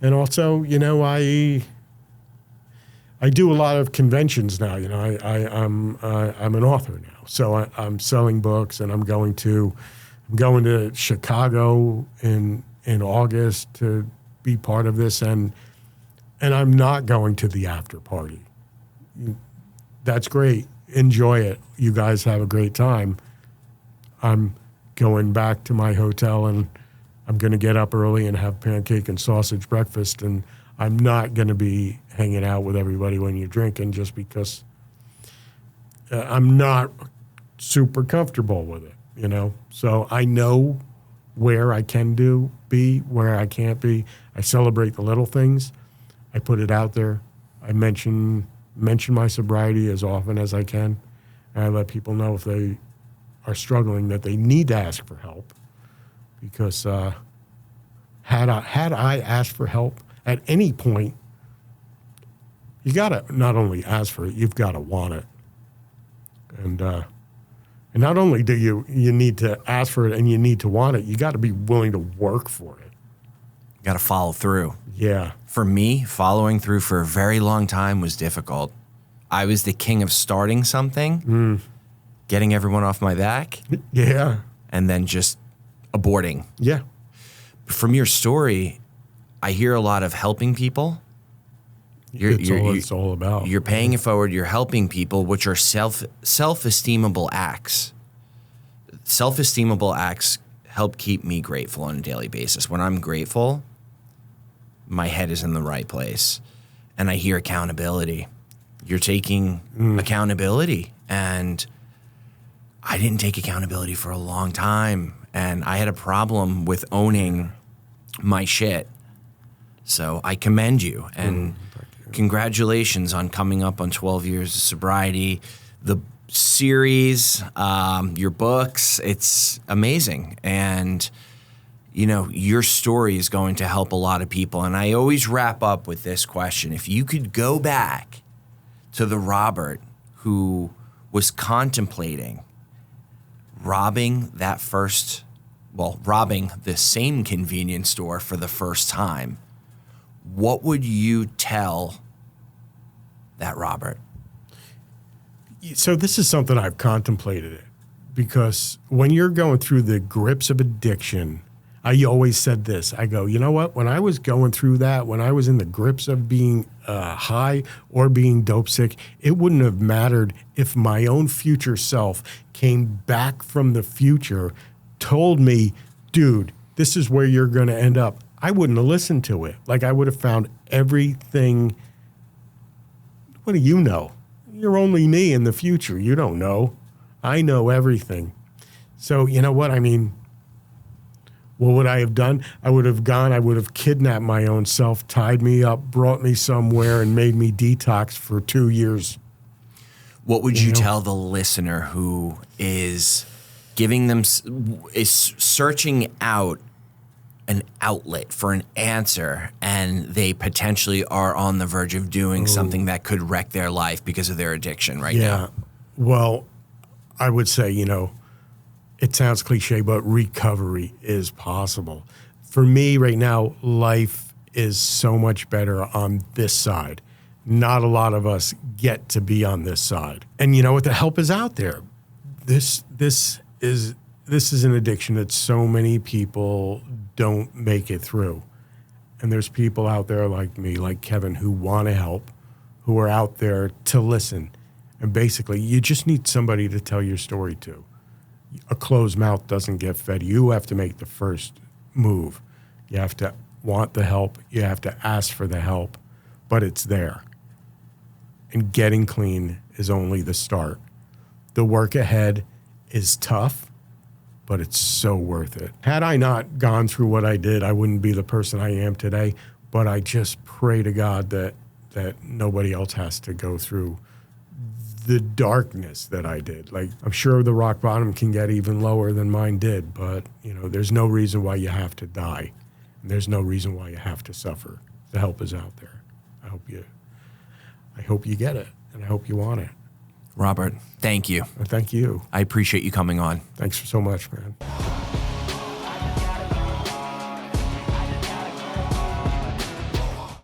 and also, I do a lot of conventions now. You know, I'm an author now, so I'm selling books, and I'm going to Chicago in August to be part of this, and I'm not going to the after party. That's great. Enjoy it. You guys have a great time. I'm going back to my hotel, and I'm going to get up early and have pancake and sausage breakfast, and I'm not going to be hanging out with everybody when you're drinking just because I'm not super comfortable with it, you know? So I know where I can be, where I can't be. I celebrate the little things. I put it out there. I mention my sobriety as often as I can. And I let people know if they are struggling that they need to ask for help. Because had I asked for help at any point, you gotta not only ask for it, you've got to want it. And not only do you need to ask for it and you need to want it, you got to be willing to work for it. You got to follow through. Yeah. For me, following through for a very long time was difficult. I was the king of starting something, getting everyone off my back, Yeah. and then just aborting. Yeah. From your story, I hear a lot of helping people. It's all about. You're paying it forward. You're helping people, which are self-esteemable acts. Self-esteemable acts help keep me grateful on a daily basis. When I'm grateful, my head is in the right place, and I hear accountability. You're taking accountability, and I didn't take accountability for a long time, and I had a problem with owning my shit. So I commend you, and congratulations on coming up on 12 years of sobriety. The series, your books, it's amazing. And, you know, your story is going to help a lot of people. And I always wrap up with this question. If you could go back to the Robert who was contemplating robbing the same convenience store for the first time, what would you tell that Robert? So this is something I've contemplated it, because when you're going through the grips of addiction, I always said this. I go, you know what? When I was going through that, when I was in the grips of being high or being dope sick, it wouldn't have mattered if my own future self came back from the future, told me, dude, this is where you're going to end up. I wouldn't have listened to it. Like, I would have found everything. What do you know? You're only me in the future. You don't know. I know everything. So, you know what? I mean, what would I have done? I would have kidnapped my own self, tied me up, brought me somewhere, and made me detox for 2 years. What would you tell the listener who is searching out an outlet for an answer, and they potentially are on the verge of doing something that could wreck their life because of their addiction right now? Yeah. Well, I would say, you know, it sounds cliche, but recovery is possible. For me right now, life is so much better on this side. Not a lot of us get to be on this side. And you know what? The help is out there. This is an addiction that so many people don't make it through. And there's people out there like me, like Kevin, who want to help, who are out there to listen. And basically, you just need somebody to tell your story to. A closed mouth doesn't get fed. You have to make the first move. You have to want the help. You have to ask for the help, but it's there. And getting clean is only the start. The work ahead is tough, but it's so worth it. Had I not gone through what I did, I wouldn't be the person I am today. But I just pray to God that nobody else has to go through the darkness that I did. Like, I'm sure the rock bottom can get even lower than mine did, but you know, there's no reason why you have to die. And there's no reason why you have to suffer. The help is out there. I hope you get it, and I hope you want it. Robert, thank you. Thank you. I appreciate you coming on. Thanks so much, man.